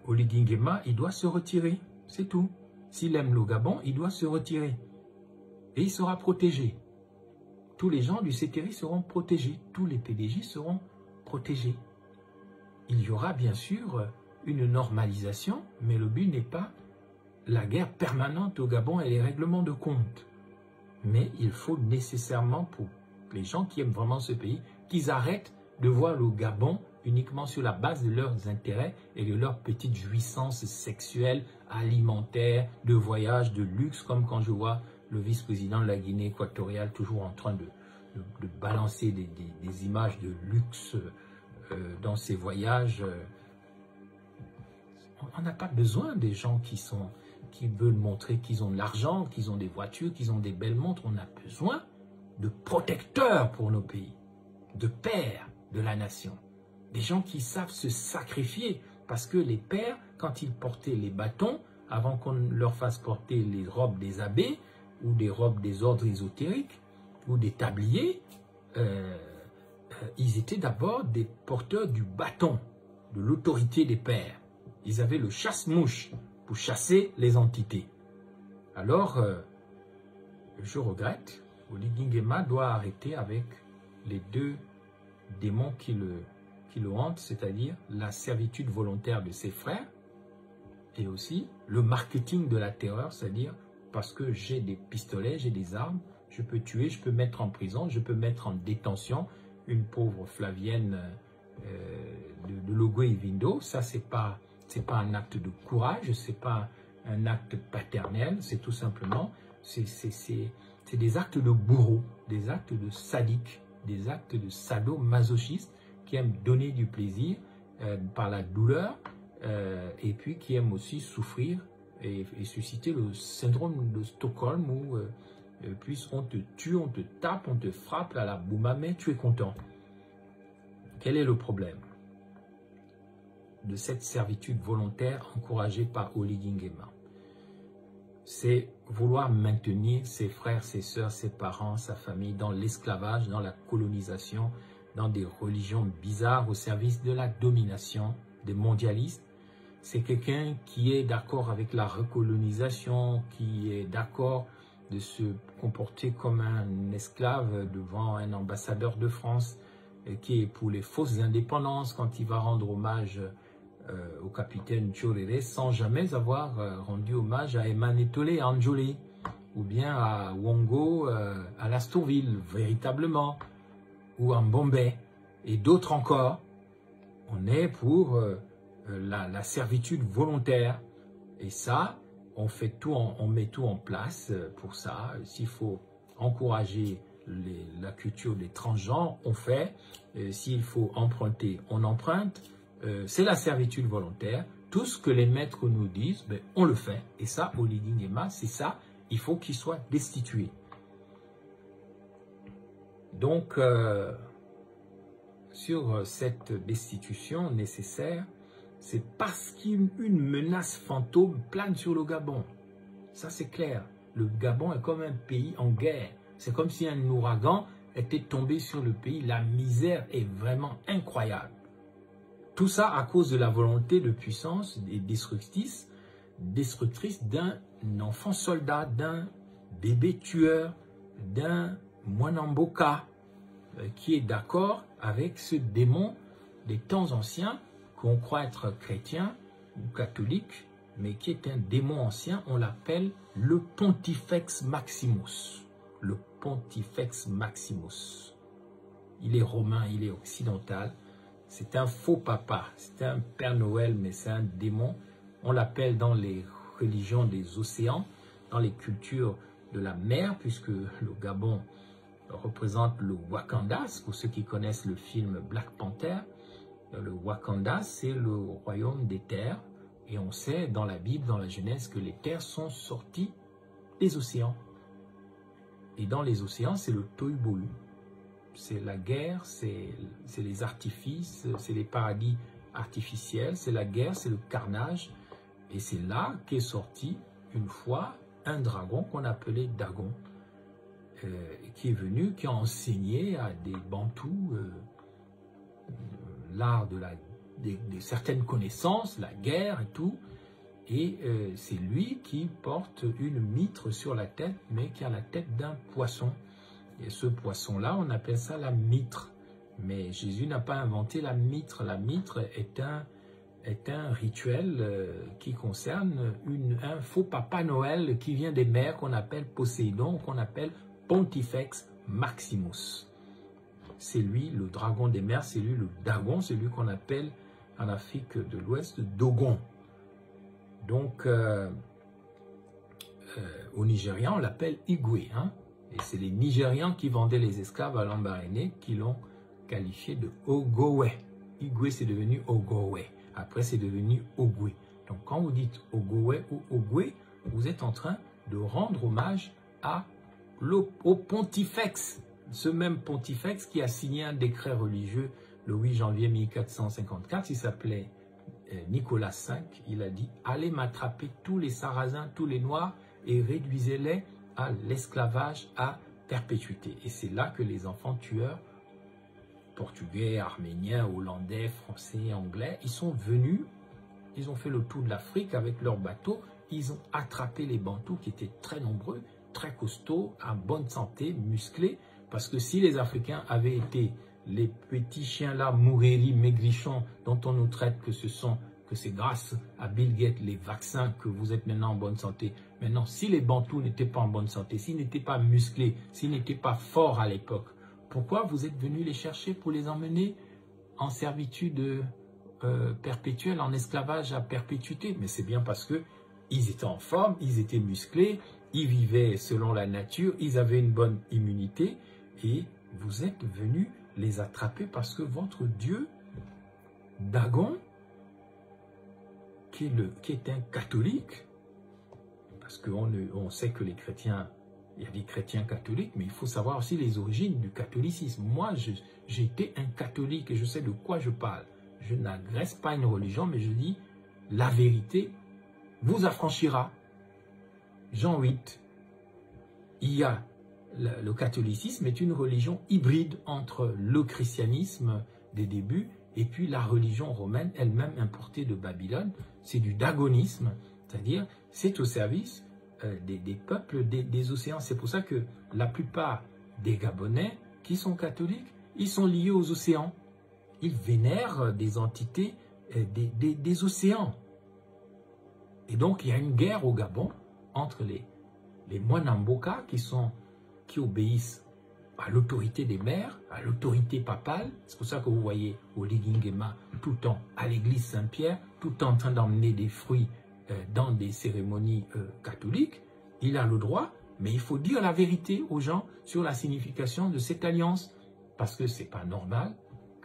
Oligui Nguema, il doit se retirer, c'est tout. S'il aime le Gabon, il doit se retirer. Et il sera protégé. Tous les gens du Sétéri seront protégés, tous les PDJ seront protégés. Il y aura bien sûr une normalisation, mais le but n'est pas la guerre permanente au Gabon et les règlements de compte. Mais il faut nécessairement, pour les gens qui aiment vraiment ce pays, qu'ils arrêtent de voir le Gabon uniquement sur la base de leurs intérêts et de leurs petites jouissances sexuelles, alimentaires, de voyages, de luxe, comme quand je vois le vice-président de la Guinée équatoriale toujours en train de balancer des images de luxe dans ses voyages. On n'a pas besoin des gens qui veulent montrer qu'ils ont de l'argent, qu'ils ont des voitures, qu'ils ont des belles montres. On a besoin de protecteurs pour nos pays, de pères de la nation. Des gens qui savent se sacrifier, parce que les pères, quand ils portaient les bâtons, avant qu'on leur fasse porter les robes des abbés, ou des robes des ordres ésotériques, ou des tabliers, ils étaient d'abord des porteurs du bâton, de l'autorité des pères. Ils avaient le chasse-mouche pour chasser les entités. Alors, je regrette, Oligui Nguema doit arrêter avec les deux démons qui le hantent, c'est-à-dire la servitude volontaire de ses frères et aussi le marketing de la terreur, c'est-à-dire parce que j'ai des pistolets, j'ai des armes, je peux tuer, je peux mettre en prison, je peux mettre en détention une pauvre Flavienne de Logo et Vindo. Ça, c'est pas un acte de courage, c'est pas un acte paternel, c'est tout simplement, c'est des actes de bourreau, des actes de sadiques, des actes de sadomasochistes qui aiment donner du plaisir par la douleur et puis qui aiment aussi souffrir et susciter le syndrome de Stockholm où puis on te tue, on te tape, on te frappe à la bouma, mais tu es content. Quel est le problème de cette servitude volontaire encouragée par Oligui Nguema? C'est vouloir maintenir ses frères, ses sœurs, ses parents, sa famille dans l'esclavage, dans la colonisation, dans des religions bizarres au service de la domination des mondialistes. C'est quelqu'un qui est d'accord avec la recolonisation, qui est d'accord de se comporter comme un esclave devant un ambassadeur de France, qui est pour les fausses indépendances quand il va rendre hommage au capitaine Tchoréré sans jamais avoir rendu hommage à Eman Tolé Anjolé ou bien à Wongo à Lastonville, véritablement, ou en Bombay et d'autres encore. On est pour la servitude volontaire et ça, on met tout en place pour ça. S'il faut encourager la culture des transgenres, on fait. S'il faut emprunter, on emprunte. C'est la servitude volontaire. Tout ce que les maîtres nous disent, ben, on le fait. Et ça, Oligui Nguema, c'est ça. Il faut qu'il soit destitué. Donc, sur cette destitution nécessaire, c'est parce qu'une menace fantôme plane sur le Gabon. Ça, c'est clair. Le Gabon est comme un pays en guerre. C'est comme si un ouragan était tombé sur le pays. La misère est vraiment incroyable. Tout ça à cause de la volonté de puissance et destructrice d'un enfant soldat, d'un bébé tueur, d'un Mwanamboka qui est d'accord avec ce démon des temps anciens qu'on croit être chrétien ou catholique, mais qui est un démon ancien. On l'appelle le Pontifex Maximus. Le Pontifex Maximus. Il est romain, il est occidental. C'est un faux papa, c'est un Père Noël, mais c'est un démon. On l'appelle dans les religions des océans, dans les cultures de la mer, puisque le Gabon représente le Wakanda. Pour ceux qui connaissent le film Black Panther, le Wakanda, c'est le royaume des terres. Et on sait dans la Bible, dans la Genèse, que les terres sont sorties des océans. Et dans les océans, c'est le tohu-bohu. C'est la guerre, c'est les artifices, c'est les paradis artificiels, c'est la guerre, c'est le carnage. Et c'est là qu'est sorti une fois un dragon qu'on appelait Dagon, qui est venu, qui a enseigné à des Bantous l'art de certaines connaissances, la guerre et tout. Et c'est lui qui porte une mitre sur la tête, mais qui a la tête d'un poisson. Et ce poisson-là, on appelle ça la mitre. Mais Jésus n'a pas inventé la mitre. La mitre est un rituel qui concerne un faux Papa Noël qui vient des mers qu'on appelle Poséidon, qu'on appelle Pontifex Maximus. C'est lui, le dragon des mers, c'est lui, le Dagon, c'est lui qu'on appelle en Afrique de l'Ouest Dogon. Donc, au Nigeria, on l'appelle Igwe, hein? Et c'est les Nigérians qui vendaient les esclaves à Lambaréné qui l'ont qualifié de Ogowe. Igwe, c'est devenu Ogowe. Après, c'est devenu Ogwe. Donc, quand vous dites Ogowe ou Ogwe, vous êtes en train de rendre hommage au pontifex. Ce même pontifex qui a signé un décret religieux le 8 janvier 1454. Il s'appelait Nicolas V. Il a dit « Allez m'attraper tous les Sarrasins, tous les Noirs et réduisez-les à l'esclavage à perpétuité. » Et c'est là que les enfants tueurs, portugais, arméniens, hollandais, français, anglais, ils sont venus, ils ont fait le tour de l'Afrique avec leurs bateaux ils ont attrapé les Bantous qui étaient très nombreux, très costauds, en bonne santé, musclés. Parce que si les Africains avaient été les petits chiens-là, mouréris, maigrichons, dont on nous traite que c'est grâce à Bill Gates, les vaccins, que vous êtes maintenant en bonne santé. Maintenant, si les Bantous n'étaient pas en bonne santé, s'ils n'étaient pas musclés, s'ils n'étaient pas forts à l'époque, pourquoi vous êtes venus les chercher pour les emmener en servitude perpétuelle, en esclavage à perpétuité? Mais c'est bien parce que ils étaient en forme, ils étaient musclés, ils vivaient selon la nature, ils avaient une bonne immunité et vous êtes venus les attraper parce que votre Dieu, Dagon, qui est un catholique, parce qu'on sait que les chrétiens, il y a des chrétiens catholiques, mais il faut savoir aussi les origines du catholicisme. Moi, j'ai été un catholique et je sais de quoi je parle. Je n'agresse pas une religion, mais je dis la vérité vous affranchira. Jean 8, le catholicisme est une religion hybride entre le christianisme des débuts et puis la religion romaine elle-même importée de Babylone. C'est du dagonisme, c'est-à-dire c'est au service des peuples des océans. C'est pour ça que la plupart des Gabonais qui sont catholiques, ils sont liés aux océans. Ils vénèrent des entités des océans. Et donc il y a une guerre au Gabon entre les Mwanamboka qui obéissent à l'autorité des mers, à l'autorité papale. C'est pour ça que vous voyez Oligingema tout le temps à l'église Saint-Pierre, tout le temps en train d'emmener des fruits dans des cérémonies catholiques. Il a le droit, mais il faut dire la vérité aux gens sur la signification de cette alliance. Parce que ce n'est pas normal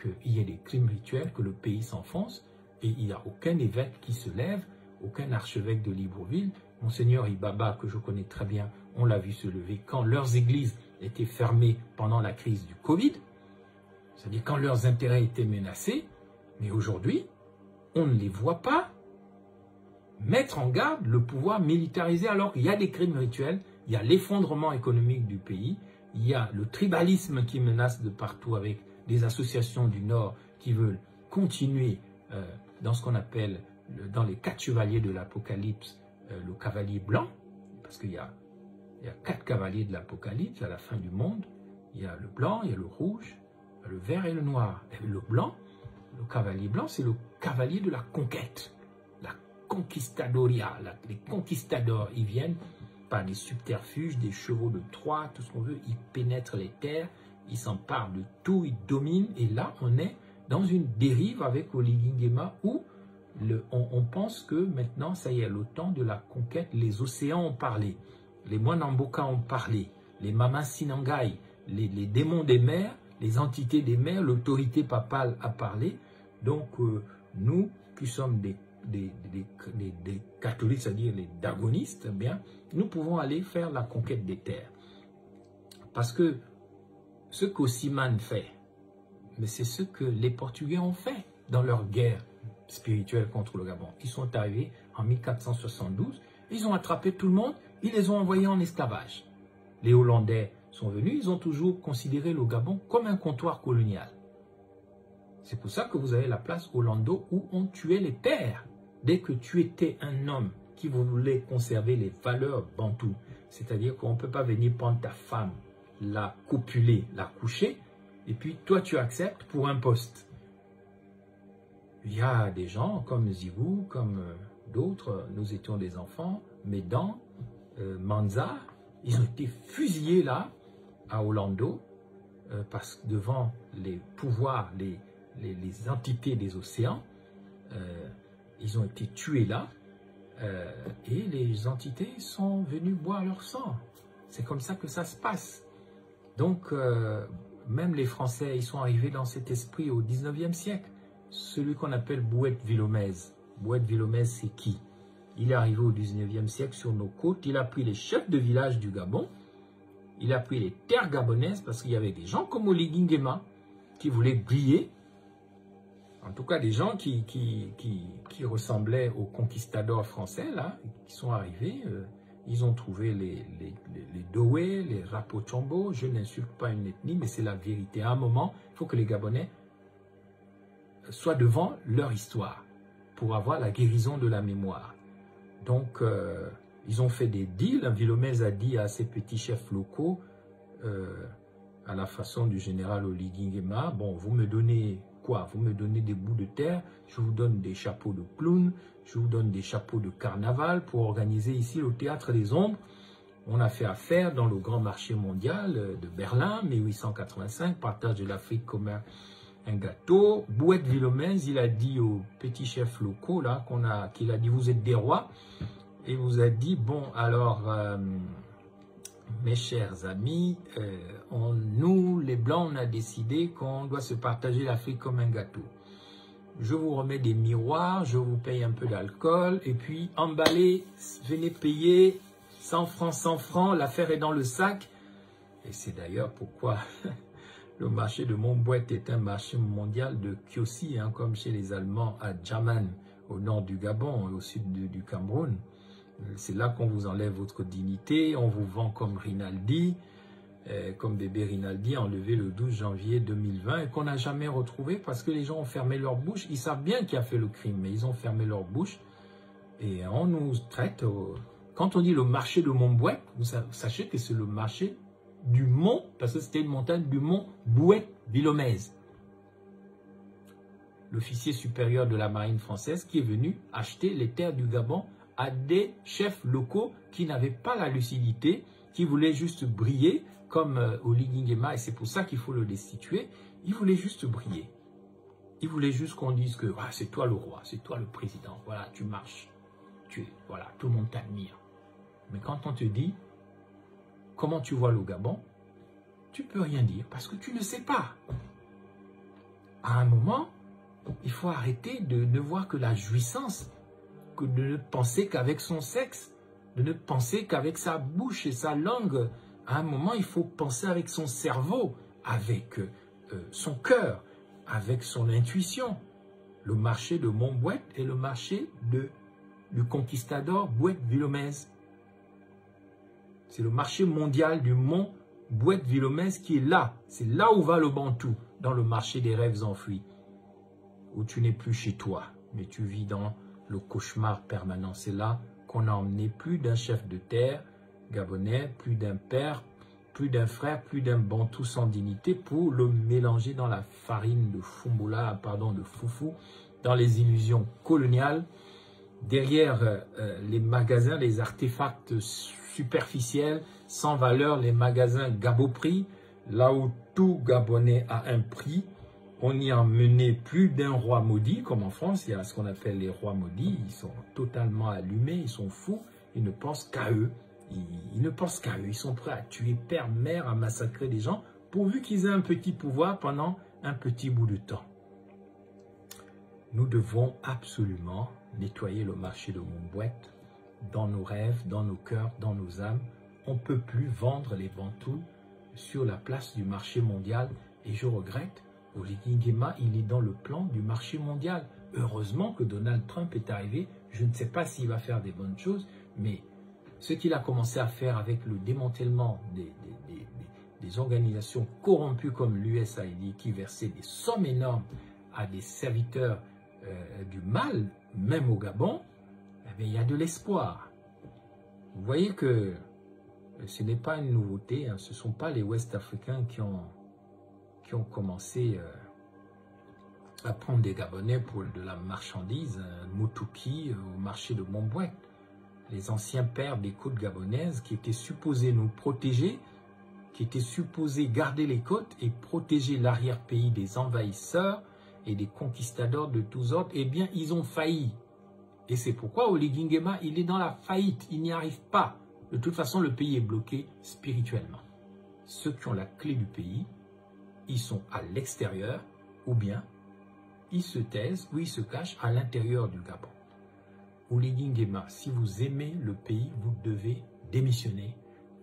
qu'il y ait des crimes rituels, que le pays s'enfonce, et il n'y a aucun évêque qui se lève, aucun archevêque de Libreville. Monseigneur Ibaba, que je connais très bien, on l'a vu se lever quand leurs églises étaient fermées pendant la crise du Covid, c'est-à-dire quand leurs intérêts étaient menacés, mais aujourd'hui, on ne les voit pas mettre en garde le pouvoir militarisé alors qu'il y a des crimes rituels, il y a l'effondrement économique du pays, il y a le tribalisme qui menace de partout avec des associations du Nord qui veulent continuer dans ce qu'on appelle, dans les 4 chevaliers de l'Apocalypse, le cavalier blanc, parce qu'il y a 4 cavaliers de l'Apocalypse à la fin du monde. Il y a le blanc, il y a le rouge, le vert et le noir. Et le blanc, le cavalier blanc, c'est le cavalier de la conquête, la conquistadoria. Les conquistadors, ils viennent par des subterfuges, des chevaux de Troie, tout ce qu'on veut. Ils pénètrent les terres, ils s'emparent de tout, ils dominent. Et là, on est dans une dérive avec Oligingema où on pense que maintenant, ça y est, le temps de la conquête, les océans ont parlé, les Mwanamboka ont parlé, les Mama Sinangai, les démons des mers, les entités des mers, l'autorité papale a parlé. Donc, nous qui sommes des catholiques, c'est-à-dire les dagonistes, eh bien, nous pouvons aller faire la conquête des terres. Parce que ce qu'Ossiman fait, mais c'est ce que les Portugais ont fait dans leur guerre spirituelle contre le Gabon. Ils sont arrivés en 1472, ils ont attrapé tout le monde, ils les ont envoyés en esclavage. Les Hollandais sont venus, ils ont toujours considéré le Gabon comme un comptoir colonial. C'est pour ça que vous avez la place Hollando où on tuait les pères. Dès que tu étais un homme qui voulait conserver les valeurs bantoues, c'est-à-dire qu'on ne peut pas venir prendre ta femme, la copuler, la coucher, et puis toi tu acceptes pour un poste. Il y a des gens comme Zigou, comme d'autres, nous étions des enfants, Médan, Manza, ils ont été fusillés là, à Hollando, parce que devant les pouvoirs, les entités des océans, ils ont été tués là, et les entités sont venues boire leur sang. C'est comme ça que ça se passe. Donc, même les Français, ils sont arrivés dans cet esprit au 19e siècle. Celui qu'on appelle Bouët Villomèze. Bouët Villomèze, c'est qui? Il est arrivé au 19e siècle sur nos côtes. Il a pris les chefs de village du Gabon. Il a pris les terres gabonaises parce qu'il y avait des gens comme Oligingema qui voulaient briller. En tout cas, des gens qui ressemblaient aux conquistadors français, là, qui sont arrivés. Ils ont trouvé les Dowé, les Rapochombo. Je n'insulte pas une ethnie, mais c'est la vérité. À un moment, il faut que les Gabonais soient devant leur histoire pour avoir la guérison de la mémoire. Donc, ils ont fait des deals. Vilomez a dit à ses petits chefs locaux, à la façon du général Oligui Nguema, bon, vous me donnez quoi? Vous me donnez des bouts de terre, je vous donne des chapeaux de clown, je vous donne des chapeaux de carnaval pour organiser ici le Théâtre des Ombres. On a fait affaire dans le grand marché mondial de Berlin, 1885, partage de l'Afrique comme un gâteau. Bouët Vilomez, il a dit aux petits chefs locaux, là, qu'il a dit, vous êtes des rois, et vous a dit, bon, alors, mes chers amis, nous, les Blancs, on a décidé qu'on doit se partager l'Afrique comme un gâteau. Je vous remets des miroirs, je vous paye un peu d'alcool, et puis emballez, venez payer 100 francs, l'affaire est dans le sac. Et c'est d'ailleurs pourquoi le marché de Montbouët est un marché mondial de kiossi, hein, comme chez les Allemands à Djaman, au nord du Gabon et au sud du Cameroun. C'est là qu'on vous enlève votre dignité, on vous vend comme Rinaldi, comme bébé Rinaldi, enlevé le 12 janvier 2020 et qu'on n'a jamais retrouvé parce que les gens ont fermé leur bouche. Ils savent bien qui a fait le crime, mais ils ont fermé leur bouche et on nous traite... Quand on dit le marché de Montbouët, vous sachez que c'est le marché du mont, parce que c'était une montagne du mont Bouët Vilomez, l'officier supérieur de la marine française qui est venu acheter les terres du Gabon à des chefs locaux qui n'avaient pas la lucidité, qui voulaient juste briller comme Oligui Nguema, et c'est pour ça qu'il faut le destituer. Il voulait juste briller. Il voulait juste qu'on dise que ah, c'est toi le roi, c'est toi le président, voilà, tu marches, voilà, tout le monde t'admire. Mais quand on te dit comment tu vois le Gabon, tu ne peux rien dire parce que tu ne sais pas. À un moment, il faut arrêter de ne voir que la jouissance, que de ne penser qu'avec son sexe, de ne penser qu'avec sa bouche et sa langue. À un moment, il faut penser avec son cerveau, avec son cœur, avec son intuition. Le marché de Montbouët est le marché du conquistador Bouët Vilomez. C'est le marché mondial du mont Bouët Vilomez qui est là. C'est là où va le Bantou, dans le marché des rêves enfouis. Où tu n'es plus chez toi, mais tu vis dans le cauchemar permanent. C'est là qu'on a emmené plus d'un chef de terre gabonais, plus d'un père, plus d'un frère, plus d'un Bantou sans dignité pour le mélanger dans la farine de fumboula, pardon, de foufou, dans les illusions coloniales, derrière les magasins, les artefacts superficiels, sans valeur, les magasins Gaboprix, là où tout Gabonais a un prix. On y a emmené plus d'un roi maudit, comme en France, il y a ce qu'on appelle les rois maudits, ils sont totalement allumés, ils sont fous, ils ne pensent qu'à eux. Ils ne pensent qu'à eux, ils sont prêts à tuer père, mère, à massacrer des gens, pourvu qu'ils aient un petit pouvoir pendant un petit bout de temps. Nous devons absolument nettoyer le marché de Montbouët dans nos rêves, dans nos cœurs, dans nos âmes. On ne peut plus vendre les Bantous sur la place du marché mondial. Et je regrette, Oligui Nguema, il est dans le plan du marché mondial. Heureusement que Donald Trump est arrivé. Je ne sais pas s'il va faire des bonnes choses, mais ce qu'il a commencé à faire avec le démantèlement des organisations corrompues comme l'USAID, qui versait des sommes énormes à des serviteurs du mal, même au Gabon, eh bien, il y a de l'espoir. Vous voyez que ce n'est pas une nouveauté, hein, ce ne sont pas les Ouest-Africains qui ont commencé à prendre des Gabonais pour de la marchandise, Motouki, au marché de Montbouët. Les anciens pères des côtes gabonaises qui étaient supposés nous protéger, qui étaient supposés garder les côtes et protéger l'arrière-pays des envahisseurs et des conquistadors de tous ordres, eh bien, ils ont failli. Et c'est pourquoi Oligui Nguema, il est dans la faillite, il n'y arrive pas. De toute façon, le pays est bloqué spirituellement. Ceux qui ont la clé du pays, ils sont à l'extérieur, ou bien ils se taisent ou ils se cachent à l'intérieur du Gabon. Oligui Nguema, si vous aimez le pays, vous devez démissionner.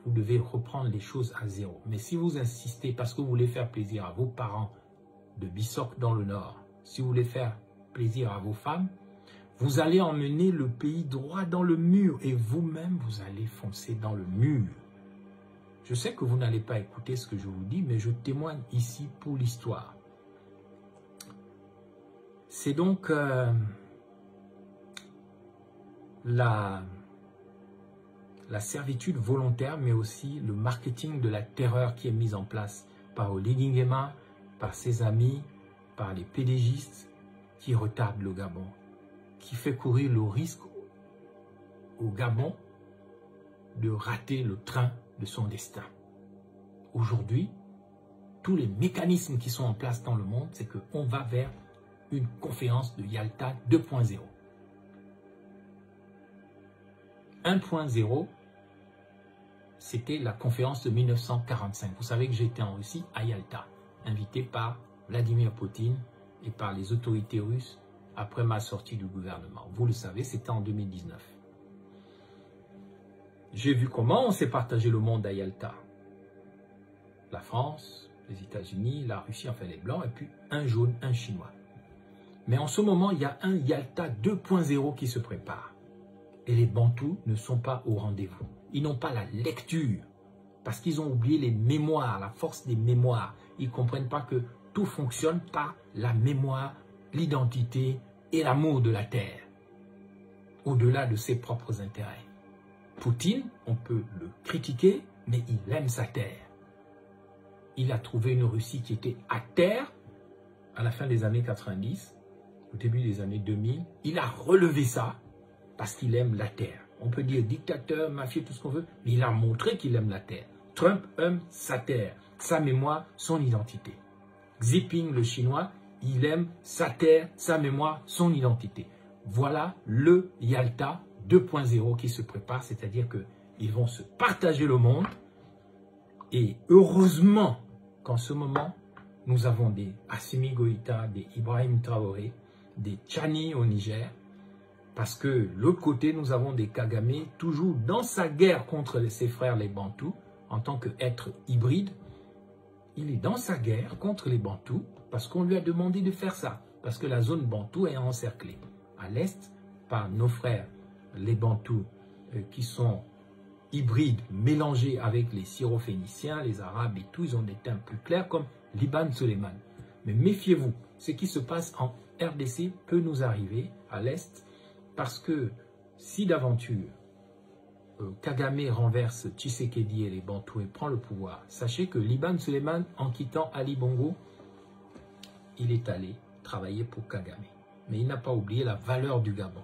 Vous devez reprendre les choses à zéro. Mais si vous insistez parce que vous voulez faire plaisir à vos parents de Bissok dans le Nord, si vous voulez faire plaisir à vos femmes, vous allez emmener le pays droit dans le mur et vous-même, vous allez foncer dans le mur. Je sais que vous n'allez pas écouter ce que je vous dis, mais je témoigne ici pour l'histoire. C'est donc la servitude volontaire, mais aussi le marketing de la terreur qui est mis en place par Oligui Nguema, par ses amis, par les PDGistes qui retardent le Gabon, qui fait courir le risque au Gabon de rater le train de son destin. Aujourd'hui, tous les mécanismes qui sont en place dans le monde, c'est qu'on va vers une conférence de Yalta 2.0. 1.0, c'était la conférence de 1945. Vous savez que j'étais en Russie, à Yalta, invité par Vladimir Poutine et par les autorités russes après ma sortie du gouvernement. Vous le savez, c'était en 2019. J'ai vu comment on s'est partagé le monde à Yalta. La France, les États-Unis, la Russie, enfin les Blancs, et puis un jaune, un Chinois. Mais en ce moment, il y a un Yalta 2.0 qui se prépare. Et les Bantous ne sont pas au rendez-vous. Ils n'ont pas la lecture, parce qu'ils ont oublié les mémoires, la force des mémoires. Ils ne comprennent pas que tout fonctionne par la mémoire, l'identité et l'amour de la terre, au-delà de ses propres intérêts. Poutine, on peut le critiquer, mais il aime sa terre. Il a trouvé une Russie qui était à terre à la fin des années 90, au début des années 2000. Il a relevé ça parce qu'il aime la terre. On peut dire dictateur, mafieux, tout ce qu'on veut, mais il a montré qu'il aime la terre. Trump aime sa terre, sa mémoire, son identité. Xi Jinping, le chinois, il aime sa terre, sa mémoire, son identité. Voilà le Yalta 2.0 qui se prépare, c'est-à-dire qu'ils vont se partager le monde. Et heureusement qu'en ce moment, nous avons des Assimi Goïta, des Ibrahim Traoré, des Tchani au Niger, parce que de l'autre côté, nous avons des Kagame, toujours dans sa guerre contre ses frères les Bantous, en tant qu'être hybride. Il est dans sa guerre contre les Bantous, parce qu'on lui a demandé de faire ça, parce que la zone Bantou est encerclée à l'est par nos frères les Bantous qui sont hybrides, mélangés avec les Syro-Phéniciens, les Arabes et tout. Ils ont des teintes plus clairs comme Liban Suleiman. Mais méfiez-vous, ce qui se passe en RDC peut nous arriver à l'est, parce que si d'aventure Kagame renverse Tshisekedi et les Bantous et prend le pouvoir, sachez que Liban Suleiman, en quittant Ali Bongo, il est allé travailler pour Kagame. Mais il n'a pas oublié la valeur du Gabon.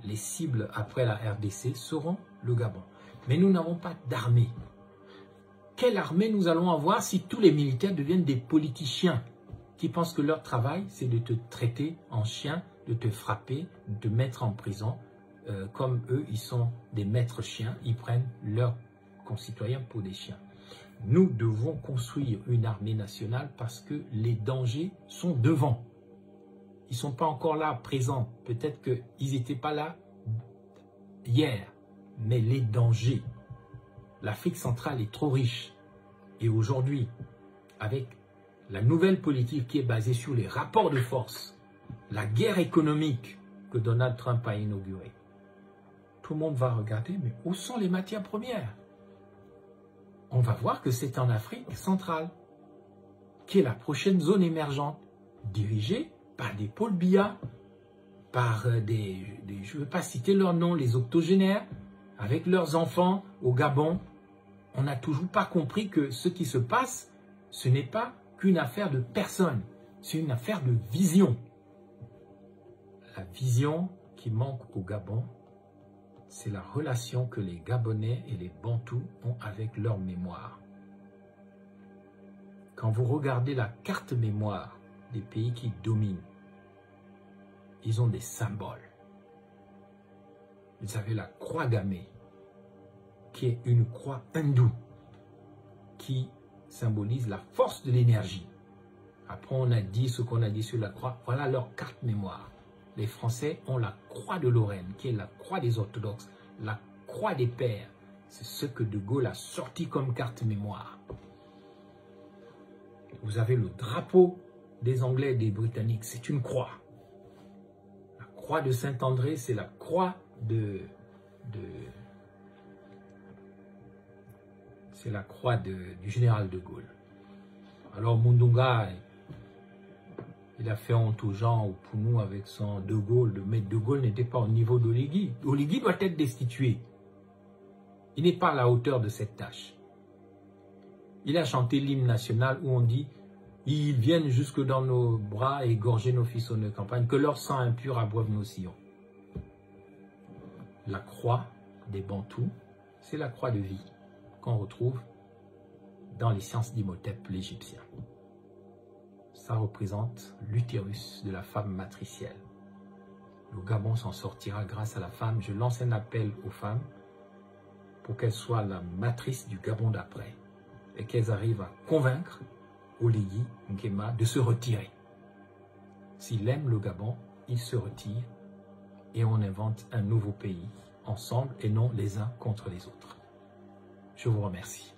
Les cibles après la RDC seront le Gabon. Mais nous n'avons pas d'armée. Quelle armée nous allons avoir si tous les militaires deviennent des politiciens qui pensent que leur travail, c'est de te traiter en chien, de te frapper, de te mettre en prison. Comme eux, ils sont des maîtres chiens, ils prennent leurs concitoyens pour des chiens. Nous devons construire une armée nationale parce que les dangers sont devant. Ils ne sont pas encore là, présents. Peut-être qu'ils n'étaient pas là hier. Mais les dangers. L'Afrique centrale est trop riche. Et aujourd'hui, avec la nouvelle politique qui est basée sur les rapports de force, la guerre économique que Donald Trump a inaugurée, tout le monde va regarder, mais où sont les matières premières? On va voir que c'est en Afrique centrale, qui est la prochaine zone émergente, dirigée par des Paul Biya, par je ne veux pas citer leur nom, les octogénaires, avec leurs enfants au Gabon. On n'a toujours pas compris que ce qui se passe, ce n'est pas qu'une affaire de personne, c'est une affaire de vision. La vision qui manque au Gabon, c'est la relation que les Gabonais et les Bantous ont avec leur mémoire. Quand vous regardez la carte mémoire des pays qui dominent, ils ont des symboles. Vous avez la croix gammée, qui est une croix hindoue, qui symbolise la force de l'énergie. Après, on a dit ce qu'on a dit sur la croix. Voilà leur carte mémoire. Les Français ont la croix de Lorraine, qui est la croix des orthodoxes, la croix des pères. C'est ce que De Gaulle a sorti comme carte mémoire. Vous avez le drapeau des Anglais et des Britanniques, c'est une croix. La croix de Saint-André, c'est la croix c'est la croix du général de Gaulle. Alors Mundunga Il a fait honte aux gens, pour nous, avec son De Gaulle. Mais De Gaulle n'était pas au niveau d'Oligui. Oligui doit être destitué. Il n'est pas à la hauteur de cette tâche. Il a chanté l'hymne national où on dit « Ils viennent jusque dans nos bras et égorger nos fils de campagne, que leur sang impur abreuve nos sillons. » La croix des Bantous, c'est la croix de vie qu'on retrouve dans les sciences d'Imhotep l'Égyptien. Ça représente l'utérus de la femme matricielle. Le Gabon s'en sortira grâce à la femme. Je lance un appel aux femmes pour qu'elles soient la matrice du Gabon d'après et qu'elles arrivent à convaincre Oligui Nguema de se retirer. S'il aime le Gabon, il se retire et on invente un nouveau pays ensemble et non les uns contre les autres. Je vous remercie.